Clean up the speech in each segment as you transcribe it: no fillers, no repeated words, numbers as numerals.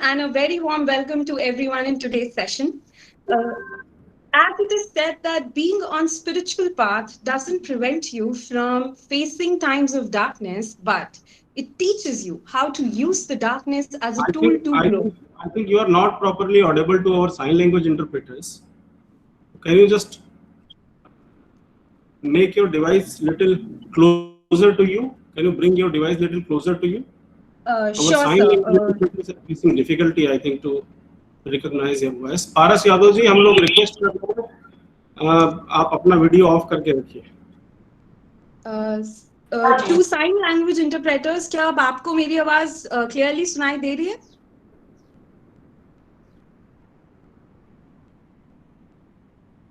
and a very warm welcome to everyone in today's session. Uh, as it is said that being on spiritual path doesn't prevent you from facing times of darkness, but it teaches you how to use the darkness as a I tool think to I grow. think I think you are not properly audible to our sign language interpreters. Can you just make your device little closer to you? Can you bring your device little closer to you? Our Sure, sign sir. language interpreters are facing difficulty, I think, to recognize your voice. पारस यादव जी, हम लोग request कर रहे हैं, आप अपना video of करके रखिए. Uh, to sign language interpreters, क्या अब आपको मेरी आवाज क्लियरली सुनाई दे रही है?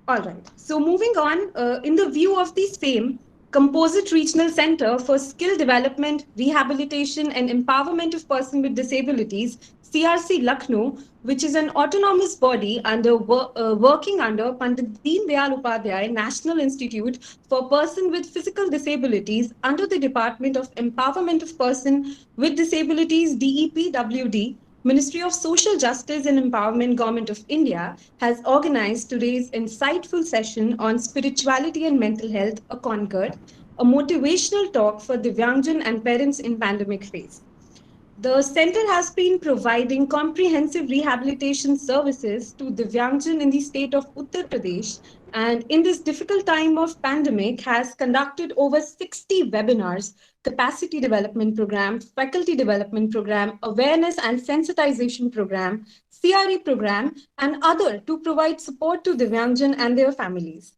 All right. So moving on, in the view of the same Composite Regional Center for Skill Development, Rehabilitation and Empowerment of Persons with Disabilities, CRC Lucknow, which is an autonomous body working under Pandit Deen Dayal Upadhyay National Institute for Persons with Physical Disabilities under the Department of Empowerment of Persons with Disabilities, DEPWD, Ministry of Social Justice and Empowerment, Government of India, has organized today's insightful session on spirituality and mental health, a Concord, a motivational talk for Divyangjan and parents in pandemic phase. The center has been providing comprehensive rehabilitation services to Divyangjan in the state of Uttar Pradesh, and in this difficult time of pandemic has conducted over 60 webinars, capacity development program, faculty development program, awareness and sensitization program, CRE program, and other to provide support to Divyangjan and their families.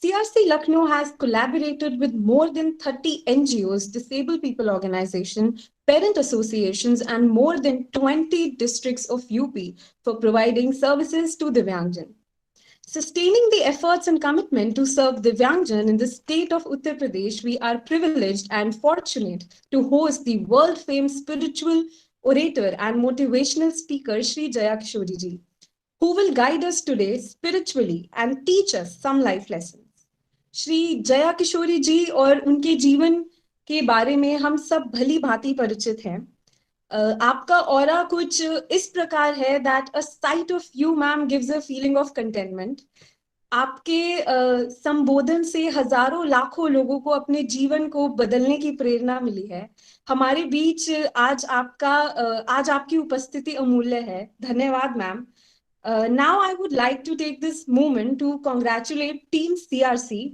CRC Lucknow has collaborated with more than 30 NGOs, disabled people organizations, parent associations, and more than 20 districts of UP for providing services to Divyangjan. Sustaining the efforts and commitment to serve Divyangjan in the state of Uttar Pradesh, we are privileged and fortunate to host the world-famed spiritual orator and motivational speaker Sri Jaya Kishori ji, who will guide us today spiritually and teach us some life lessons. Shri Jaya Kishori ji और उनके जीवन के बारे में हम सब भली भांति परिचित हैं. आपका ऑरा कुछ इस प्रकार है that a sight of you ma'am gives a feeling of contentment. आपके संबोधन से हजारों लाखों लोगों को अपने जीवन को बदलने की प्रेरणा मिली है. हमारे बीच आज आपकी उपस्थिति अमूल्य है. धन्यवाद ma'am. Now I would like to take this moment to congratulate Team CRC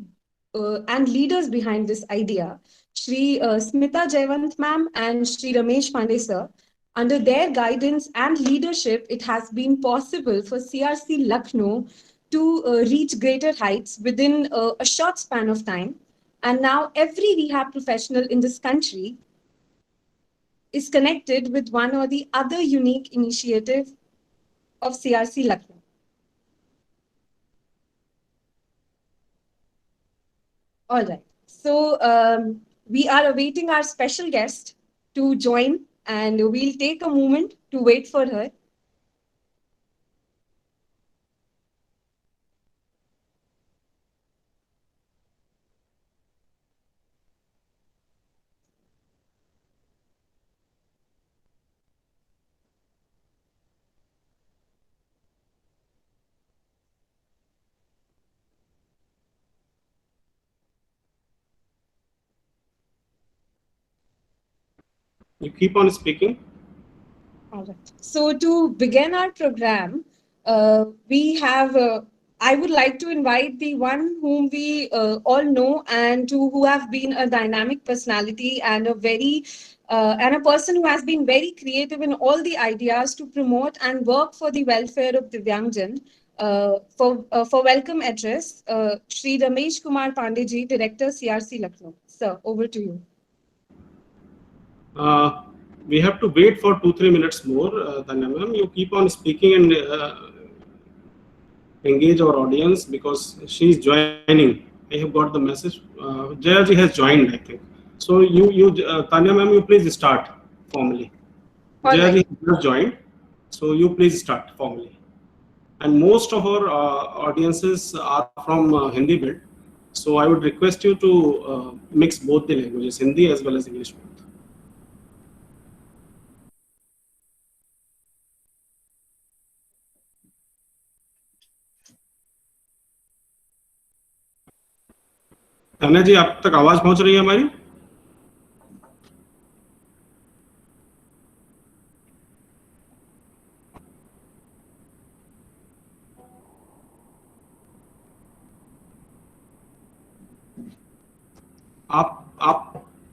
and leaders behind this idea, Shri Smita Jayawant ma'am and Shri Ramesh Pandey sir. Under their guidance and leadership, it has been possible for CRC Lucknow to reach greater heights within a short span of time. And now every rehab professional in this country is connected with one or the other unique initiative of CRC Lucknow. All right. So we are awaiting our special guest to join, and we'll take a moment to wait for her. You keep on speaking. All right. So to begin our program, we have. I would like to invite the one whom we all know and who have been a dynamic personality and a person who has been very creative in all the ideas to promote and work for the welfare of Divyangjan. For welcome address, Shri Ramesh Kumar Pandey ji, Director CRC Lucknow. Sir, over to you. We have to wait for 2-3 minutes more. Tanya ma'am, you keep on speaking and engage our audience because she is joining. I have got the message. Jaya ji has joined, I think. So Tanya ma'am, you please start formally. Jaya ji has joined, so you please start formally. And most of our audiences are from Hindi belt, so I would request you to mix both the languages, Hindi as well as English both. Tanya ji, आप तक आवाज पहुंच रही है हमारी?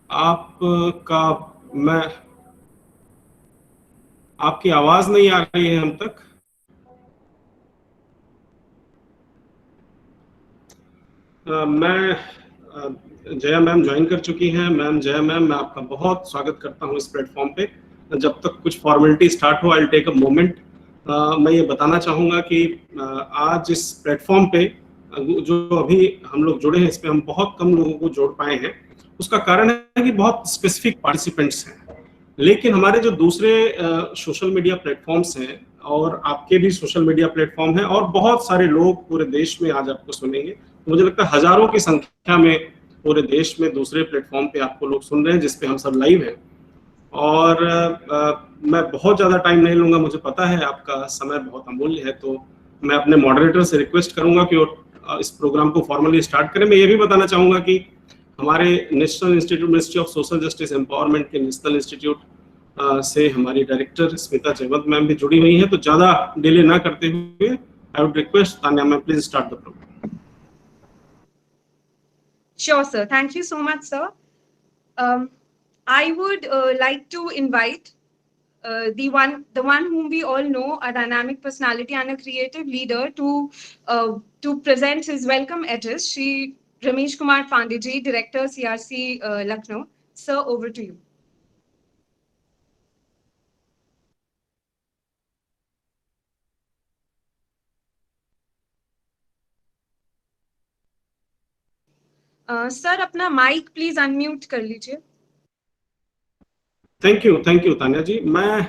आप का मैं आपकी आवाज नहीं आ रही है हम तक। मैं जया मैम ज्वाइन कर चुकी हैं। मैम जया मैम, मैं आपका बहुत स्वागत करता हूं इस प्लेटफॉर्म पे। जब तक कुछ फॉर्मेलिटी स्टार्ट हो, I will take a moment. मैं ये बताना चाहूंगा कि आज इस प्लेटफॉर्म पे जो अभी हम लोग जुड़े हैं, इस पे हम बहुत कम लोगों को जोड़ पाए हैं। उसका कारण है कि बहुत स्पेसिफिक पार्टिसिपेंट्स हैं, लेकिन हमारे जो दूसरे सोशल मीडिया प्लेटफॉर्म्स हैं और आपके भी सोशल मीडिया प्लेटफॉर्म हैं और बहुत सारे लोग पूरे देश में आज आपको सुनेंगे। तो मुझे लगता है हजारों की संख्या में पूरे देश में दूसरे प्लेटफॉर्म पे आपको लोग सुन रहे हैं, जिसपे हम सब लाइव हैं। और मैं बहुत ज्यादा टाइम नहीं लूंगा, मुझे पता है आपका समय बहुत अमूल्य है, तो मैं अपने मॉडरेटर से रिक्वेस्ट करूंगा कि वो इस प्रोग्राम को फॉर्मली स्टार्ट करें। मैं ये भी बताना चाहूंगा कि हमारे national institute ministry of social justice empowerment के नेशनल इंस्टीट्यूट से हमारी डायरेक्टर स्मिता जयवंत मैम भी जुड़ी हुई हैं। तो ज्यादा डिले ना करते हुए I would request Tanya ma'am, please start the programme. Sure, sir. Thank you so much, sir. I would like to invite the one whom we all know, a dynamic personality and a creative leader, to present his welcome address. Shri Ramesh Kumar Pandey ji, Director CRC Lucknow. Sir, over to you. Sir, अपना mic please unmute कर लीजिए। Thank you Tanya जी। मैं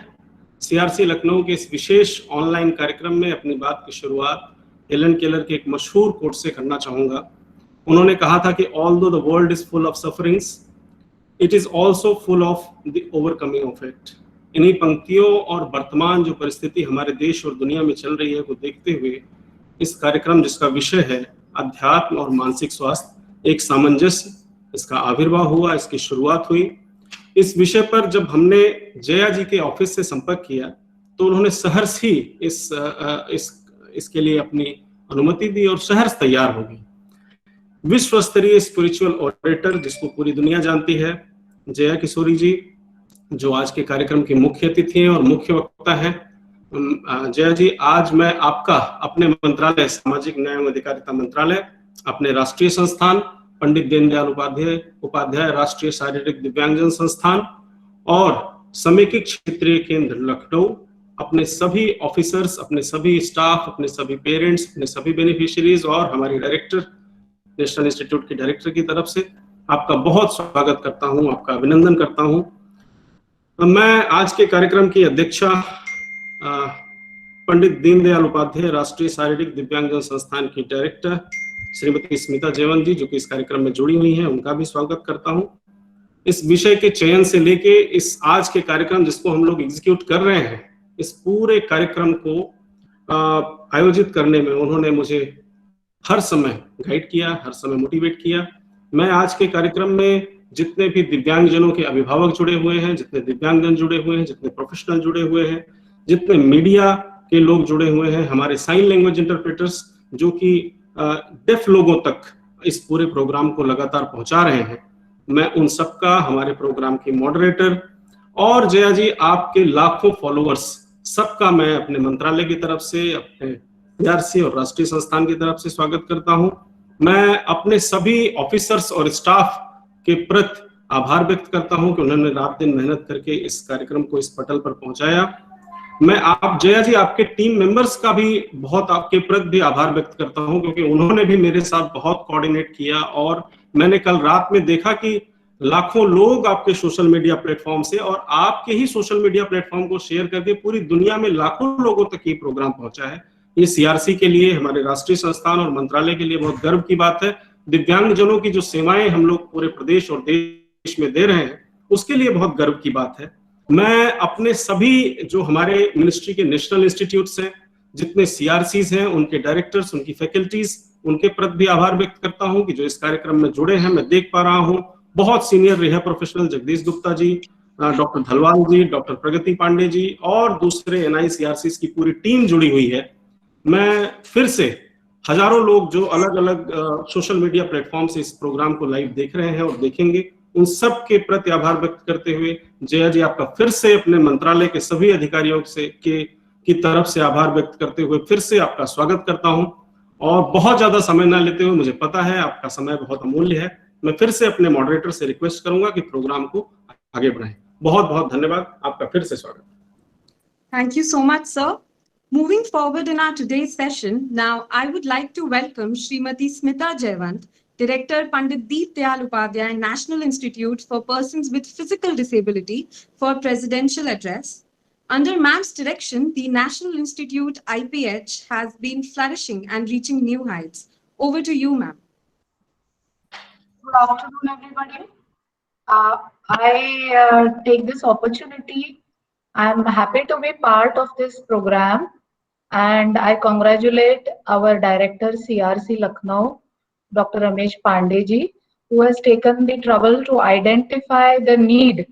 CRC Lucknow के इस विशेष online कार्यक्रम में अपनी बात की शुरुआत हेलन केलर के एक मशहूर कोट से करना चाहूंगा। उन्होंने कहा था कि although the world is full of sufferings, it is also full of the overcoming of it. इन्हीं पंक्तियों और वर्तमान जो परिस्थिति हमारे देश और दुनिया में चल रही है को देखते हुए इस कार्यक्रम, जिसका विषय है अध्यात्म और मानसिक स्वास्थ्य, एक सामंजस्य, इसका आविर्भाव हुआ, इसकी शुरुआत हुई। इस विषय पर जब हमने जया जी के ऑफिस से संपर्क किया तो उन्होंने सहर्ष ही इसके लिए अपनी अनुमति दी और सहर्ष तैयार हो गई। विश्व स्तरीय स्पिरिचुअल ऑरेटर, जिसको पूरी दुनिया जानती है, जया किशोरी जी, जो आज के कार्यक्रम की मुख्य अतिथि हैं और मुख्य वक्ता है। जया जी, आज मैं आपका अपने मंत्रालय, सामाजिक न्याय एवं अधिकारिता मंत्रालय, अपने राष्ट्रीय संस्थान पंडित दीनदयाल उपाध्याय राष्ट्रीय शारीरिक दिव्यांगजन संस्थान और समेकित क्षेत्रीय केंद्र लखनऊ, अपने सभी ऑफिसर्स, अपने सभी स्टाफ, अपने सभी पेरेंट्स, अपने सभी बेनिफिशियरीज और हमारी डायरेक्टर, नेशनल इंस्टीट्यूट की डायरेक्टर की तरफ से आपका बहुत स्वागत करता हूं, आपका अभिनंदन करता हूं। मैं आज के कार्यक्रम की अध्यक्षा पंडित दीनदयाल उपाध्याय राष्ट्रीय शारीरिक दिव्यांगजन संस्थान की डायरेक्टर श्रीमती स्मिता जयवंत जी, जो कि इस कार्यक्रम में जुड़ी हुई हैं, उनका भी स्वागत करता हूं। इस विषय के चयन से लेके इस आज के कार्यक्रम जिसको हम लोग एग्जीक्यूट कर रहे हैं, इस पूरे कार्यक्रम को आयोजित करने में उन्होंने मुझे हर समय गाइड किया, हर समय मोटिवेट किया। मैं आज के कार्यक्रम में जितने भी दिव्यांगजनों के अभिभावक जुड़े हुए हैं, जितने दिव्यांगजन जुड़े हुए हैं, जितने प्रोफेशनल जुड़े हुए हैं, जितने मीडिया के लोग जुड़े हुए हैं, हमारे साइन लैंग्वेज इंटरप्रेटर्स जो कि डेफ लोगों तक इस पूरे प्रोग्राम को लगातार पहुंचा रहे हैं, मैं उन सबका, हमारे प्रोग्राम की मॉडरेटर और जया जी आपके लाखों फॉलोअर्स, सबका मैं अपने मंत्रालय की तरफ से, अपने सीआरसी और राष्ट्रीय संस्थान की तरफ से स्वागत करता हूं। मैं अपने सभी ऑफिसर्स और स्टाफ के प्रति आभार व्यक्त करता हूं कि उन्होंने रात दिन मेहनत करके इस कार्यक्रम को इस पटल पर पहुंचाया। मैं आप जया जी, आपके टीम मेंबर्स का भी बहुत आपके प्रति भी आभार व्यक्त करता हूं, क्योंकि उन्होंने भी मेरे साथ बहुत कोऑर्डिनेट किया और मैंने कल रात में देखा कि लाखों लोग आपके सोशल मीडिया प्लेटफॉर्म से और आपके ही सोशल मीडिया प्लेटफॉर्म को शेयर करके पूरी दुनिया में लाखों लोगों तक ये प्रोग्राम पहुंचा है। ये सीआरसी के लिए, हमारे राष्ट्रीय संस्थान और मंत्रालय के लिए बहुत गर्व की बात है। दिव्यांगजनों की जो सेवाएं हम लोग पूरे प्रदेश और देश में दे रहे हैं, उसके लिए बहुत गर्व की बात है। मैं अपने सभी जो हमारे मिनिस्ट्री के नेशनल इंस्टीट्यूट्स हैं, जितने सीआरसीज हैं, उनके डायरेक्टर्स, उनकी फैकल्टीज उनके प्रति भी आभार व्यक्त करता हूं कि जो इस कार्यक्रम में जुड़े हैं। मैं देख पा रहा हूं बहुत सीनियर रिहा प्रोफेशनल जगदीश गुप्ता जी, डॉक्टर धलवाल जी, डॉक्टर प्रगति पांडे जी और दूसरे NICRC की पूरी टीम जुड़ी हुई है। मैं फिर से हजारों लोग जो अलग अलग सोशल मीडिया प्लेटफॉर्म से इस प्रोग्राम को लाइव देख रहे हैं और देखेंगे, उन सब के प्रति आभार व्यक्त करते हुए जया जी आपका फिर से अपने मंत्रालय के सभी अधिकारियों से की तरफ से आभार व्यक्त करते हुए फिर से आपका स्वागत करता हूं। और बहुत ज्यादा समय ना लेते हुए, मुझे पता है आपका समय बहुत अमूल्य है, मैं फिर से अपने मॉडरेटर से रिक्वेस्ट करूंगा कि प्रोग्राम को आगे बढ़ाएं। बहुत बहुत धन्यवाद, आपका फिर से स्वागत। Thank you so much, sir. Moving forward in our today's session, now I would like to welcome Srimati Smita Jaywant, Director, Pandit Deep Dayal Upadhyay National Institute for Persons with Physical Disability, for Presidential Address. Under ma'am's direction, the National Institute IPH has been flourishing and reaching new heights. Over to you, ma'am. Good afternoon, everybody. I take this opportunity. I'm happy to be part of this program, and I congratulate our director CRC Lucknow, Dr. Ramesh Pandey ji, who has taken the trouble to identify the need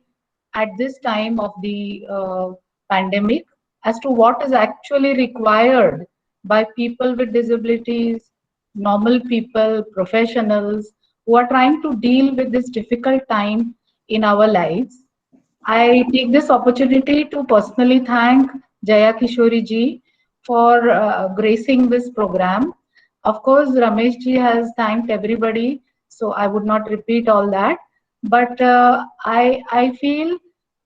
at this time of the pandemic as to what is actually required by people with disabilities, normal people, professionals who are trying to deal with this difficult time in our lives. I take this opportunity to personally thank Jaya Kishori ji for gracing this program. Of course, Ramesh ji has thanked everybody, so I would not repeat all that. But I feel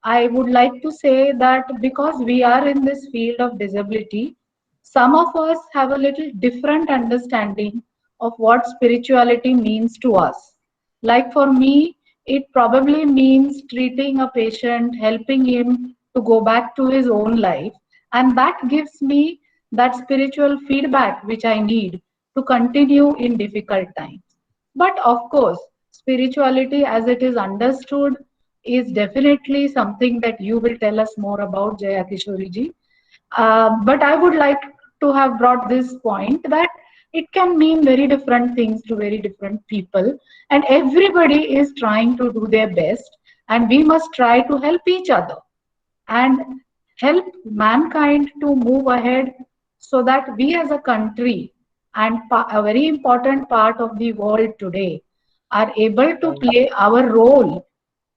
I would like to say that because we are in this field of disability, some of us have a little different understanding of what spirituality means to us. Like for me, it probably means treating a patient, helping him to go back to his own life. And that gives me that spiritual feedback which I need to continue in difficult times. But of course, spirituality as it is understood is definitely something that you will tell us more about, Jaya Kishori ji. But I would like to have brought this point that it can mean very different things to very different people, and everybody is trying to do their best, and we must try to help each other and help mankind to move ahead so that we as a country and a very important part of the world today are able to play our role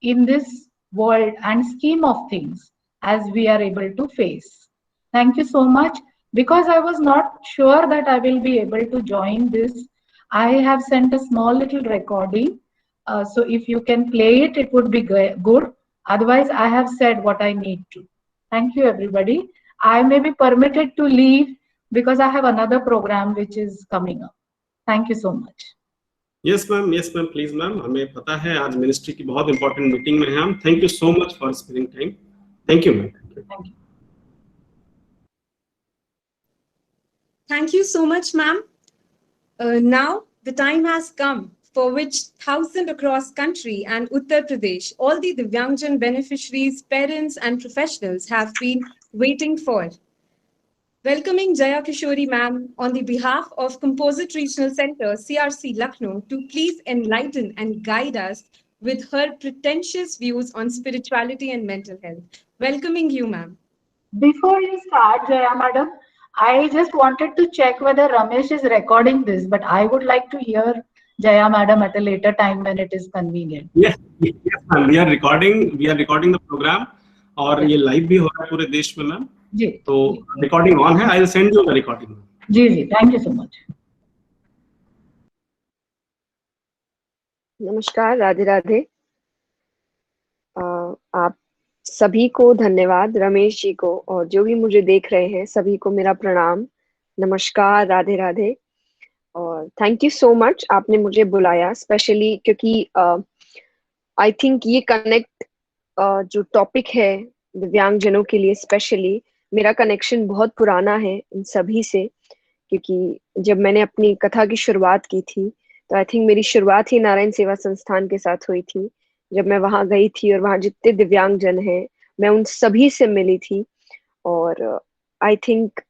in this world and scheme of things as we are able to face. Thank you so much. Because I was not sure that I will be able to join this, I have sent a small little recording. So if you can play it, it would be good. Otherwise, I have said what I need to. Thank you, everybody. I may be permitted to leave because I have another program which is coming up. Thank you so much. Yes, ma'am. Yes, ma'am. Please, ma'am. हमें पता है आज ministry की बहुत important meeting में हैं हम. Thank you so much for spending time. Thank you, ma'am. Thank you. Thank you so much, ma'am. Now the time has come for which thousands across country and Uttar Pradesh, all the Divyangjan beneficiaries, parents and professionals have been waiting for. Welcoming Jaya Kishori ma'am on the behalf of Composite Regional Center, CRC Lucknow, to please enlighten and guide us with her pretentious views on spirituality and mental health. Welcoming you, ma'am. Before you start, Jaya madam, I just wanted to check whether Ramesh is recording this, but I would like to hear Jaya madam at a later time when it is convenient. Yes, yes, ma'am. We are recording the program, और ये live भी हो रहा है पूरे देश में, ma'am. जी. तो रिकॉर्डिंग ऑन है. I will send you the recording. जी जी, थैंक यू सो मच. नमस्कार, राधे राधे. आप सभी को धन्यवाद, रमेश जी को और जो भी मुझे देख रहे हैं सभी को मेरा प्रणाम. नमस्कार, राधे राधे और थैंक यू सो मच आपने मुझे बुलाया स्पेशली, क्योंकि आई थिंक ये कनेक्ट जो टॉपिक है दिव्यांगजनों के लिए स्पेशली, मेरा कनेक्शन बहुत पुराना है इन सभी से, क्योंकि जब मैंने अपनी कथा की शुरुआत की थी तो आई थिंक मेरी शुरुआत ही नारायण सेवा संस्थान के साथ हुई थी. जब मैं वहां गई थी और वहां जितने दिव्यांगजन हैं मैं उन सभी से मिली थी और आई थिंक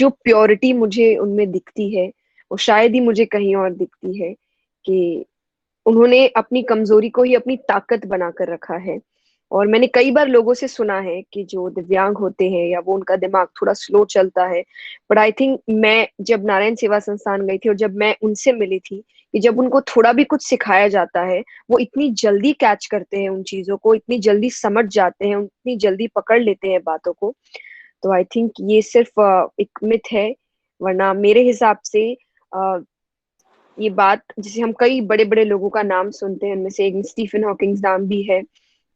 जो प्योरिटी मुझे उनमें दिखती है और शायद ही मुझे कहीं और दिखती है कि उन्होंने अपनी कमजोरी को ही अपनी ताकत बनाकर रखा है। और मैंने कई बार लोगों से सुना है कि जो दिव्यांग होते हैं या वो उनका दिमाग थोड़ा स्लो चलता है, बट आई थिंक मैं जब नारायण सेवा संस्थान गई थी और जब मैं उनसे मिली थी कि जब उनको थोड़ा भी कुछ सिखाया जाता है वो इतनी जल्दी कैच करते हैं उन चीजों को, इतनी जल्दी समझ जाते हैं, इतनी जल्दी पकड़ लेते हैं बातों को। तो आई थिंक ये सिर्फ एक मिथ है, वरना मेरे हिसाब से ये बात, जिसे हम कई बड़े बड़े लोगों का नाम सुनते हैं, उनमें से एक स्टीफन हॉकिंग्स नाम भी है,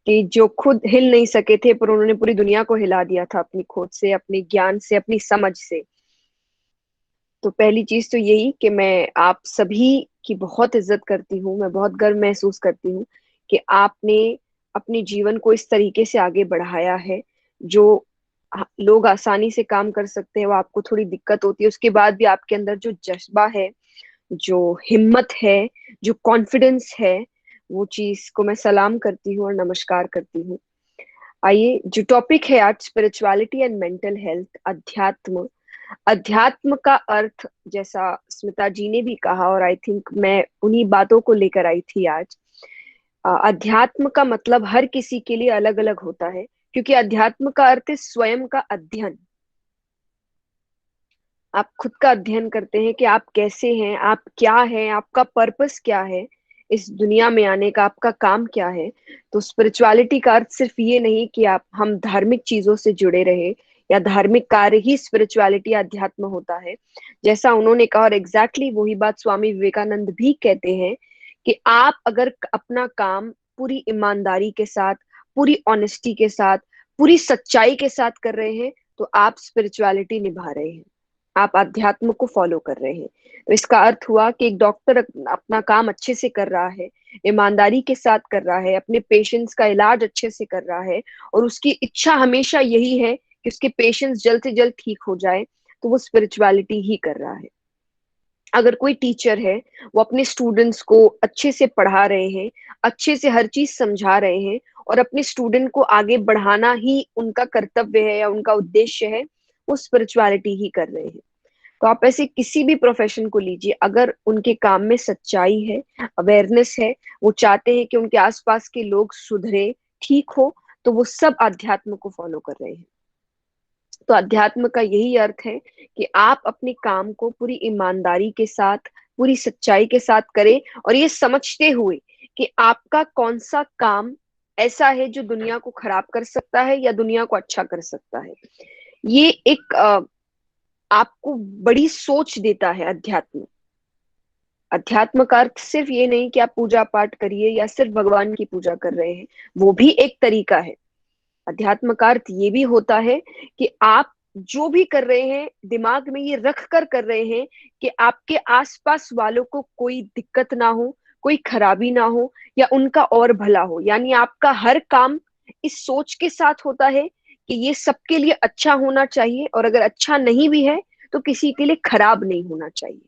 कि जो खुद हिल नहीं सके थे पर उन्होंने पूरी दुनिया को हिला दिया था अपनी खोज से, अपने ज्ञान से, अपनी समझ से। तो पहली चीज तो यही कि मैं आप सभी की बहुत इज्जत करती हूँ, मैं बहुत गर्व महसूस करती हूँ कि आपने अपने जीवन को इस तरीके से आगे बढ़ाया है। जो लोग आसानी से काम कर सकते हैं वो आपको थोड़ी दिक्कत होती है, उसके बाद भी आपके अंदर जो जज्बा है, जो हिम्मत है, जो कॉन्फिडेंस है, वो चीज को मैं सलाम करती हूँ और नमस्कार करती हूँ। आइए, जो टॉपिक है आज, स्पिरिचुअलिटी एंड मेंटल हेल्थ, अध्यात्म। अध्यात्म का अर्थ, जैसा स्मिता जी ने भी कहा और आई थिंक मैं उन्हीं बातों को लेकर आई थी आज, अध्यात्म का मतलब हर किसी के लिए अलग अलग होता है, क्योंकि अध्यात्म का अर्थ है स्वयं का अध्ययन। आप खुद का अध्ययन करते हैं कि आप कैसे हैं, आप क्या हैं, आपका पर्पस क्या है इस दुनिया में आने का, आपका काम क्या है। तो स्पिरिचुअलिटी का अर्थ सिर्फ ये नहीं कि आप हम धार्मिक चीजों से जुड़े रहे या धार्मिक कार्य ही स्पिरिचुअलिटी अध्यात्म होता है, जैसा उन्होंने कहा। और एग्जैक्टली वही बात स्वामी विवेकानंद भी कहते हैं कि आप अगर अपना काम पूरी ईमानदारी के साथ, पूरी ऑनेस्टी के साथ, पूरी सच्चाई के साथ कर रहे हैं तो आप स्पिरिचुअलिटी निभा रहे हैं, आप अध्यात्म को फॉलो कर रहे हैं। तो इसका अर्थ हुआ कि एक डॉक्टर अपना काम अच्छे से कर रहा है, ईमानदारी के साथ कर रहा है, अपने पेशेंट्स का इलाज अच्छे से कर रहा है और उसकी इच्छा हमेशा यही है कि उसके पेशेंट्स जल्द से जल्द ठीक हो जाए, तो वो स्पिरिचुअलिटी ही कर रहा है। अगर कोई टीचर है, वो अपने स्टूडेंट्स को अच्छे से पढ़ा रहे हैं, अच्छे से हर चीज समझा रहे हैं और अपने स्टूडेंट को आगे बढ़ाना ही उनका कर्तव्य है या उनका उद्देश्य है, वो स्पिरिचुअलिटी ही कर रहे हैं। तो आप ऐसे किसी भी प्रोफेशन को लीजिए, अगर उनके काम में सच्चाई है, अवेयरनेस है, वो चाहते हैं कि उनके आसपास के लोग सुधरे, ठीक हो, तो वो सब अध्यात्म को फॉलो कर रहे हैं। तो अध्यात्म का यही अर्थ है कि आप अपने काम को पूरी ईमानदारी के साथ, पूरी सच्चाई के साथ करें और ये समझते हुए कि आपका कौन सा काम ऐसा है जो दुनिया को खराब कर सकता है या दुनिया को अच्छा कर सकता है। ये एक आपको बड़ी सोच देता है अध्यात्म। अध्यात्म का अर्थ सिर्फ ये नहीं कि आप पूजा पाठ करिए या सिर्फ भगवान की पूजा कर रहे हैं, वो भी एक तरीका है। अध्यात्म का अर्थ ये भी होता है कि आप जो भी कर रहे हैं दिमाग में ये रख कर रहे हैं कि आपके आसपास वालों को कोई दिक्कत ना हो, कोई खराबी ना हो या उनका और भला हो। यानी आपका हर काम इस सोच के साथ होता है कि ये सबके लिए अच्छा होना चाहिए और अगर अच्छा नहीं भी है तो किसी के लिए खराब नहीं होना चाहिए।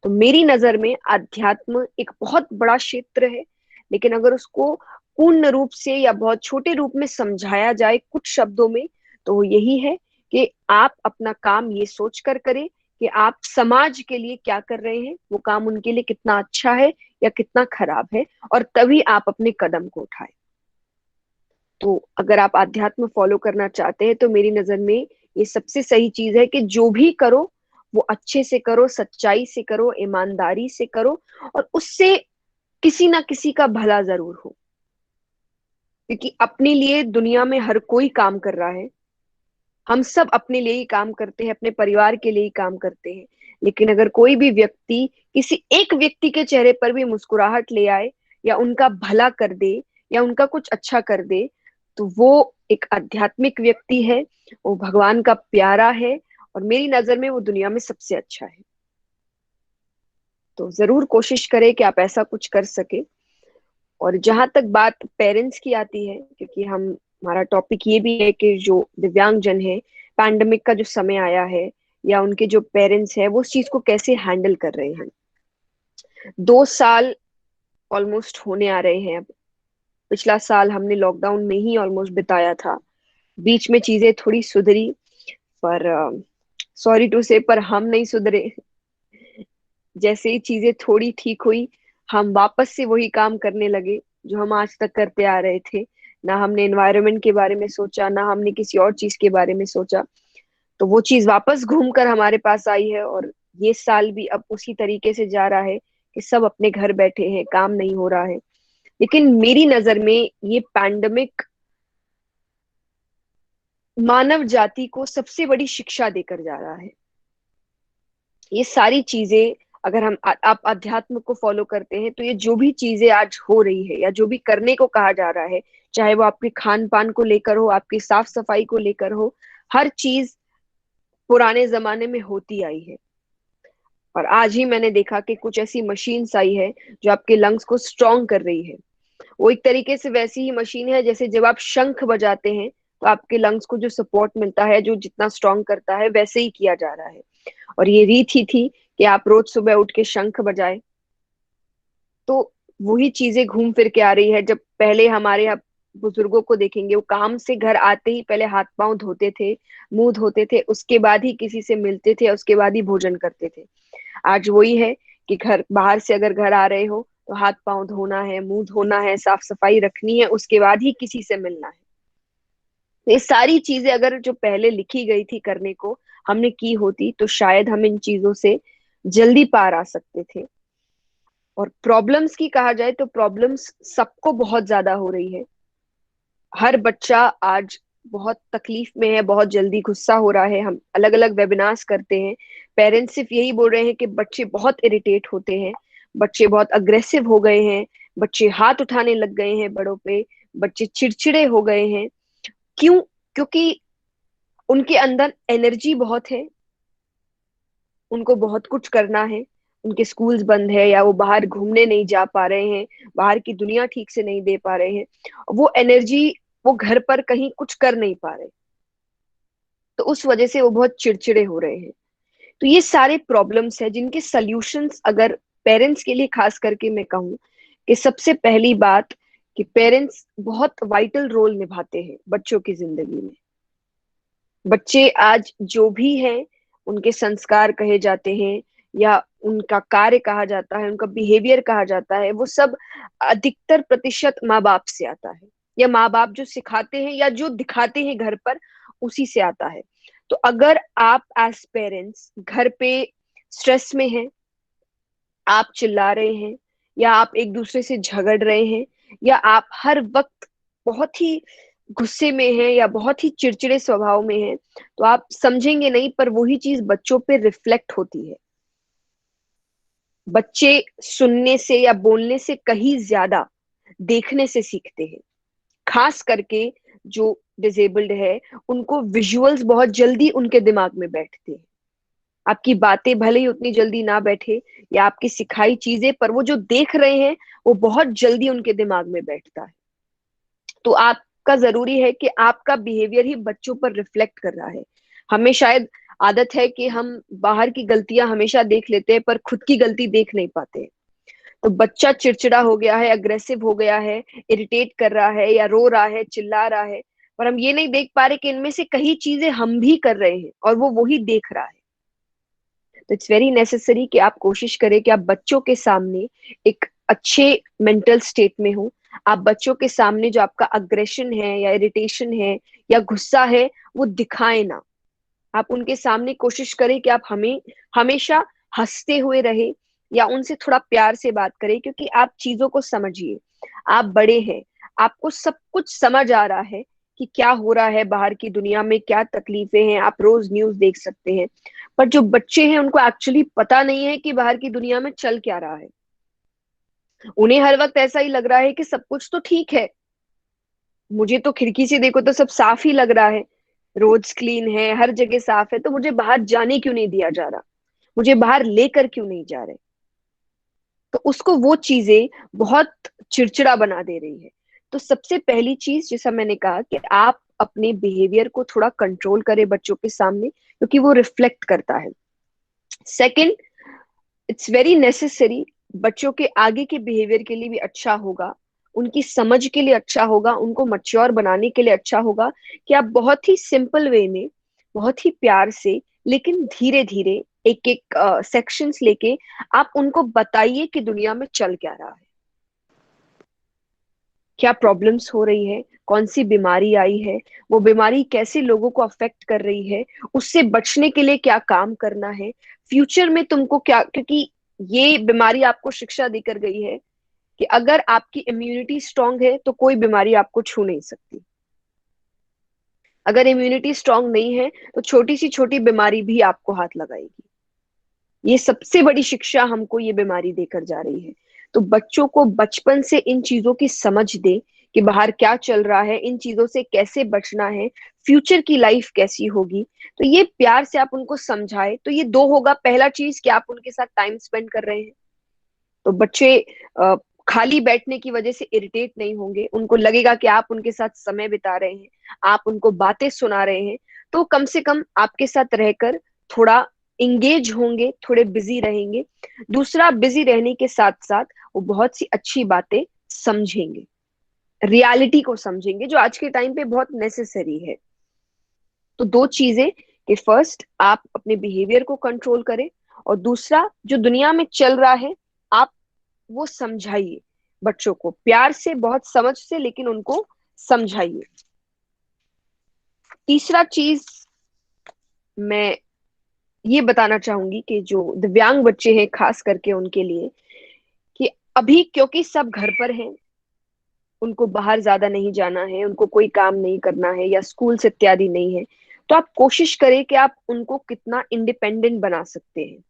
तो मेरी नजर में अध्यात्म एक बहुत बड़ा क्षेत्र है, लेकिन अगर उसको पूर्ण रूप से या बहुत छोटे रूप में समझाया जाए कुछ शब्दों में, तो वो यही है कि आप अपना काम ये सोच कर करें कि आप समाज के लिए क्या कर रहे हैं, वो काम उनके लिए कितना अच्छा है या कितना खराब है, और तभी आप अपने कदम को उठाएं। तो अगर आप अध्यात्म फॉलो करना चाहते हैं तो मेरी नजर में ये सबसे सही चीज है कि जो भी करो वो अच्छे से करो, सच्चाई से करो, ईमानदारी से करो और उससे किसी ना किसी का भला जरूर हो। क्योंकि अपने लिए दुनिया में हर कोई काम कर रहा है, हम सब अपने लिए ही काम करते हैं, अपने परिवार के लिए ही काम करते हैं, लेकिन अगर कोई भी व्यक्ति किसी एक व्यक्ति के चेहरे पर भी मुस्कुराहट ले आए या उनका भला कर दे या उनका कुछ अच्छा कर दे, तो वो एक आध्यात्मिक व्यक्ति है, वो भगवान का प्यारा है और मेरी नजर में वो दुनिया में सबसे अच्छा है। तो जरूर कोशिश करें कि आप ऐसा कुछ कर सके। और जहां तक बात पेरेंट्स की आती है, क्योंकि हमारा टॉपिक ये भी है कि जो दिव्यांग जन है, पैंडेमिक का जो समय आया है या उनके जो पेरेंट्स है वो उस चीज को कैसे हैंडल कर रहे हैं। 2 साल ऑलमोस्ट होने आ रहे हैं अब। पिछला साल हमने लॉकडाउन में ही ऑलमोस्ट बिताया था, बीच में चीजें थोड़ी सुधरी, पर सॉरी टू से पर हम नहीं सुधरे। जैसे ही चीजें थोड़ी ठीक हुई, हम वापस से वही काम करने लगे जो हम आज तक करते आ रहे थे। ना हमने एनवायरनमेंट के बारे में सोचा, ना हमने किसी और चीज के बारे में सोचा। तो वो चीज वापस घूम कर हमारे पास आई है, और ये साल भी अब उसी तरीके से जा रहा है कि सब अपने घर बैठे हैं, काम नहीं हो रहा है। लेकिन मेरी नजर में ये पैंडेमिक मानव जाति को सबसे बड़ी शिक्षा देकर जा रहा है। ये सारी चीजें, अगर हम आप अध्यात्म को फॉलो करते हैं, तो ये जो भी चीजें आज हो रही है या जो भी करने को कहा जा रहा है, चाहे वो आपके खान पान को लेकर हो, आपकी साफ सफाई को लेकर हो, हर चीज पुराने जमाने में होती आई है। और आज ही मैंने देखा कि कुछ ऐसी मशीन्स आई है जो आपके लंग्स को स्ट्रॉन्ग कर रही है। वो एक तरीके से वैसी ही मशीन है जैसे जब आप शंख बजाते हैं तो आपके लंग्स को जो सपोर्ट मिलता है, जो जितना स्ट्रॉन्ग करता है, वैसे ही किया जा रहा है। और ये रीत ही थी कि आप रोज सुबह उठ के शंख बजाए। तो वही चीजें घूम फिर के आ रही है। जब पहले हमारे यहाँ बुजुर्गों को देखेंगे, वो काम से घर आते ही पहले हाथ पांव धोते थे, मुंह धोते थे, उसके बाद ही किसी से मिलते थे, उसके बाद ही भोजन करते थे। आज वही है कि घर बाहर से अगर घर आ रहे हो तो हाथ पांव धोना है, मुंह धोना है, साफ सफाई रखनी है, उसके बाद ही किसी से मिलना है। तो ये सारी चीजें अगर जो पहले लिखी गई थी करने को हमने की होती, तो शायद हम इन चीजों से जल्दी पार आ सकते थे। और प्रॉब्लम्स की कहा जाए तो प्रॉब्लम्स सबको बहुत ज्यादा हो रही है। हर बच्चा आज बहुत तकलीफ में है, बहुत जल्दी गुस्सा हो रहा है। हम अलग अलग वेबिनार्स करते हैं, पेरेंट्स सिर्फ यही बोल रहे हैं कि बच्चे बहुत इरिटेट होते हैं, बच्चे बहुत अग्रेसिव हो गए हैं, बच्चे हाथ उठाने लग गए हैं बड़ों पे, बच्चे चिड़चिड़े हो गए हैं। क्यों? क्योंकि उनके अंदर एनर्जी बहुत है, उनको बहुत कुछ करना है, उनके स्कूल्स बंद है या वो बाहर घूमने नहीं जा पा रहे हैं, बाहर की दुनिया ठीक से नहीं दे पा रहे हैं, वो एनर्जी वो घर पर कहीं कुछ कर नहीं पा रहे, तो उस वजह से वो बहुत चिड़चिड़े हो रहे हैं। तो ये सारे प्रॉब्लम्स है जिनके सल्यूशंस अगर पेरेंट्स के लिए खास करके मैं कहूँ कि सबसे पहली बात कि पेरेंट्स बहुत वाइटल रोल निभाते हैं बच्चों की जिंदगी में। बच्चे आज जो भी हैं, उनके संस्कार कहे जाते हैं या उनका कार्य कहा जाता है, उनका बिहेवियर कहा जाता है, वो सब अधिकतर प्रतिशत माँ बाप से आता है, या माँ बाप जो सिखाते हैं या जो दिखाते हैं घर पर, उसी से आता है। तो अगर आप एज पेरेंट्स घर पे स्ट्रेस में हैं, आप चिल्ला रहे हैं, या आप एक दूसरे से झगड़ रहे हैं, या आप हर वक्त बहुत ही गुस्से में हैं या बहुत ही चिड़चिड़े स्वभाव में हैं, तो आप समझेंगे नहीं, पर वही चीज बच्चों पे रिफ्लेक्ट होती है। बच्चे सुनने से या बोलने से कहीं ज्यादा देखने से सीखते हैं। खास करके जो डिसेबल्ड है, उनको विजुअल्स बहुत जल्दी उनके दिमाग में बैठते हैं। आपकी बातें भले ही उतनी जल्दी ना बैठे या आपकी सिखाई चीजें, पर वो जो देख रहे हैं वो बहुत जल्दी उनके दिमाग में बैठता है। तो आपका जरूरी है कि आपका बिहेवियर ही बच्चों पर रिफ्लेक्ट कर रहा है। हमें शायद आदत है कि हम बाहर की गलतियां हमेशा देख लेते हैं पर खुद की गलती देख नहीं पाते। तो बच्चा चिड़चिड़ा हो गया है, अग्रेसिव हो गया है, इरिटेट कर रहा है या रो रहा है, चिल्ला रहा है, पर हम ये नहीं देख पा रहे कि इनमें से कई चीजें हम भी कर रहे हैं और वो वही देख रहा है। तो इट्स वेरी नेसेसरी कि आप कोशिश करें कि आप बच्चों के सामने एक अच्छे मेंटल स्टेट में हो। आप बच्चों के सामने जो आपका अग्रेशन है या इरिटेशन है या गुस्सा है, वो दिखाएं ना। आप उनके सामने कोशिश करें कि आप हमेशा हंसते हुए रहे या उनसे थोड़ा प्यार से बात करें, क्योंकि आप चीजों को समझिए। आप बड़े हैं, आपको सब कुछ समझ आ रहा है कि क्या हो रहा है बाहर की दुनिया में, क्या तकलीफें हैं, आप रोज न्यूज देख सकते हैं। पर जो बच्चे हैं उनको एक्चुअली पता नहीं है कि बाहर की दुनिया में चल क्या रहा है। उन्हें हर वक्त ऐसा ही लग रहा है कि सब कुछ तो ठीक है, मुझे तो खिड़की से देखो तो सब साफ ही लग रहा है, रोड्स क्लीन है, हर जगह साफ है, तो मुझे बाहर जाने क्यों नहीं दिया जा रहा, मुझे बाहर लेकर क्यों नहीं जा रहे। तो उसको वो चीजें बहुत चिड़चिड़ा बना दे रही है। तो सबसे पहली चीज, जैसा मैंने कहा, कि आप अपने बिहेवियर को थोड़ा कंट्रोल करें बच्चों के सामने, क्योंकि वो रिफ्लेक्ट करता है। सेकंड, इट्स वेरी नेसेसरी, बच्चों के आगे के बिहेवियर के लिए भी अच्छा होगा, उनकी समझ के लिए अच्छा होगा, उनको मैच्योर बनाने के लिए अच्छा होगा कि आप बहुत ही सिंपल वे में, बहुत ही प्यार से, लेकिन धीरे धीरे एक एक सेक्शंस लेके आप उनको बताइए कि दुनिया में चल क्या रहा है, क्या प्रॉब्लम्स हो रही है, कौन सी बीमारी आई है, वो बीमारी कैसे लोगों को अफेक्ट कर रही है, उससे बचने के लिए क्या काम करना है, फ्यूचर में तुमको क्या, क्योंकि ये बीमारी आपको शिक्षा देकर गई है कि अगर आपकी इम्यूनिटी स्ट्रांग है तो कोई बीमारी आपको छू नहीं सकती। अगर इम्यूनिटी स्ट्रांग नहीं है तो छोटी सी छोटी बीमारी भी आपको हाथ लगाएगी। ये सबसे बड़ी शिक्षा हमको ये बीमारी देकर जा रही है। तो बच्चों को बचपन से इन चीजों की समझ दे कि बाहर क्या चल रहा है, इन चीजों से कैसे बचना है, फ्यूचर की लाइफ कैसी होगी। तो ये प्यार से आप उनको समझाए तो ये दो होगा। पहला चीज कि आप उनके साथ टाइम स्पेंड कर रहे हैं, तो बच्चे खाली बैठने की वजह से इरिटेट नहीं होंगे, उनको लगेगा कि आप उनके साथ समय बिता रहे हैं, आप उनको बातें सुना रहे हैं, तो कम से कम आपके साथ रहकर थोड़ा इंगेज होंगे, थोड़े बिजी रहेंगे। दूसरा, बिजी रहने के साथ साथ वो बहुत सी अच्छी बातें समझेंगे, रियलिटी को समझेंगे, जो आज के टाइम पे बहुत नेसेसरी है। तो दो चीजें कि फर्स्ट आप अपने बिहेवियर को कंट्रोल करें, और दूसरा जो दुनिया में चल रहा है आप वो समझाइए बच्चों को प्यार से, बहुत समझ से, लेकिन उनको समझाइए। तीसरा चीज मैं ये बताना चाहूंगी कि जो दिव्यांग बच्चे हैं खास करके उनके लिए, कि अभी क्योंकि सब घर पर हैं, उनको बाहर ज्यादा नहीं जाना है, उनको कोई काम नहीं करना है या स्कूल से इत्यादि नहीं है, तो आप कोशिश करें कि आप उनको कितना इंडिपेंडेंट बना सकते हैं।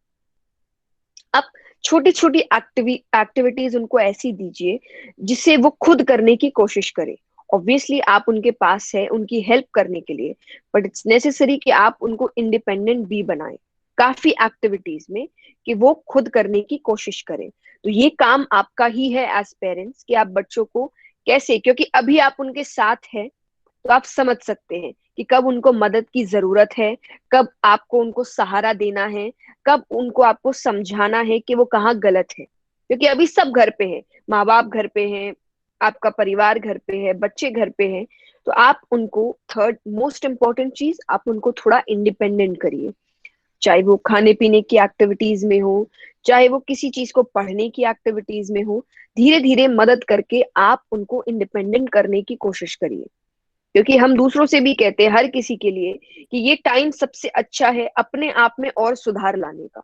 आप छोटी छोटी एक्टिविटीज उनको ऐसी दीजिए जिससे वो खुद करने की कोशिश करें। ऑब्वियसली आप उनके पास है उनकी हेल्प करने के लिए, बट इट्स नेसेसरी कि आप उनको इंडिपेंडेंट भी बनाएं काफी एक्टिविटीज में, कि वो खुद करने की कोशिश करें। तो ये काम आपका ही है एज पेरेंट्स कि आप बच्चों को कैसे, क्योंकि अभी आप उनके साथ हैं तो आप समझ सकते हैं कि कब उनको मदद की जरूरत है, कब आपको उनको सहारा देना है, कब उनको आपको समझाना है कि वो कहाँ गलत है। क्योंकि अभी सब घर पे हैं, माँ बाप घर पे हैं, आपका परिवार घर पे है, बच्चे घर पे हैं, तो आप उनको थर्ड मोस्ट इम्पोर्टेंट चीज, आप उनको थोड़ा इंडिपेंडेंट करिए, चाहे वो खाने पीने की एक्टिविटीज में हो, चाहे वो किसी चीज को पढ़ने की एक्टिविटीज में हो। धीरे धीरे मदद करके आप उनको इंडिपेंडेंट करने की कोशिश करिए, क्योंकि हम दूसरों से भी कहते हैं हर किसी के लिए कि ये टाइम सबसे अच्छा है अपने आप में और सुधार लाने का।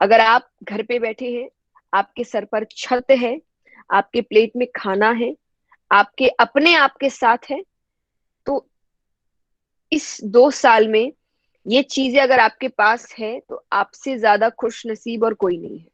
अगर आप घर पे बैठे हैं, आपके सर पर छत है, आपके प्लेट में खाना है, आपके अपने आप के साथ है, तो इस 2 साल में ये चीजें अगर आपके पास है तो आपसे ज्यादा खुश नसीब और कोई नहीं है।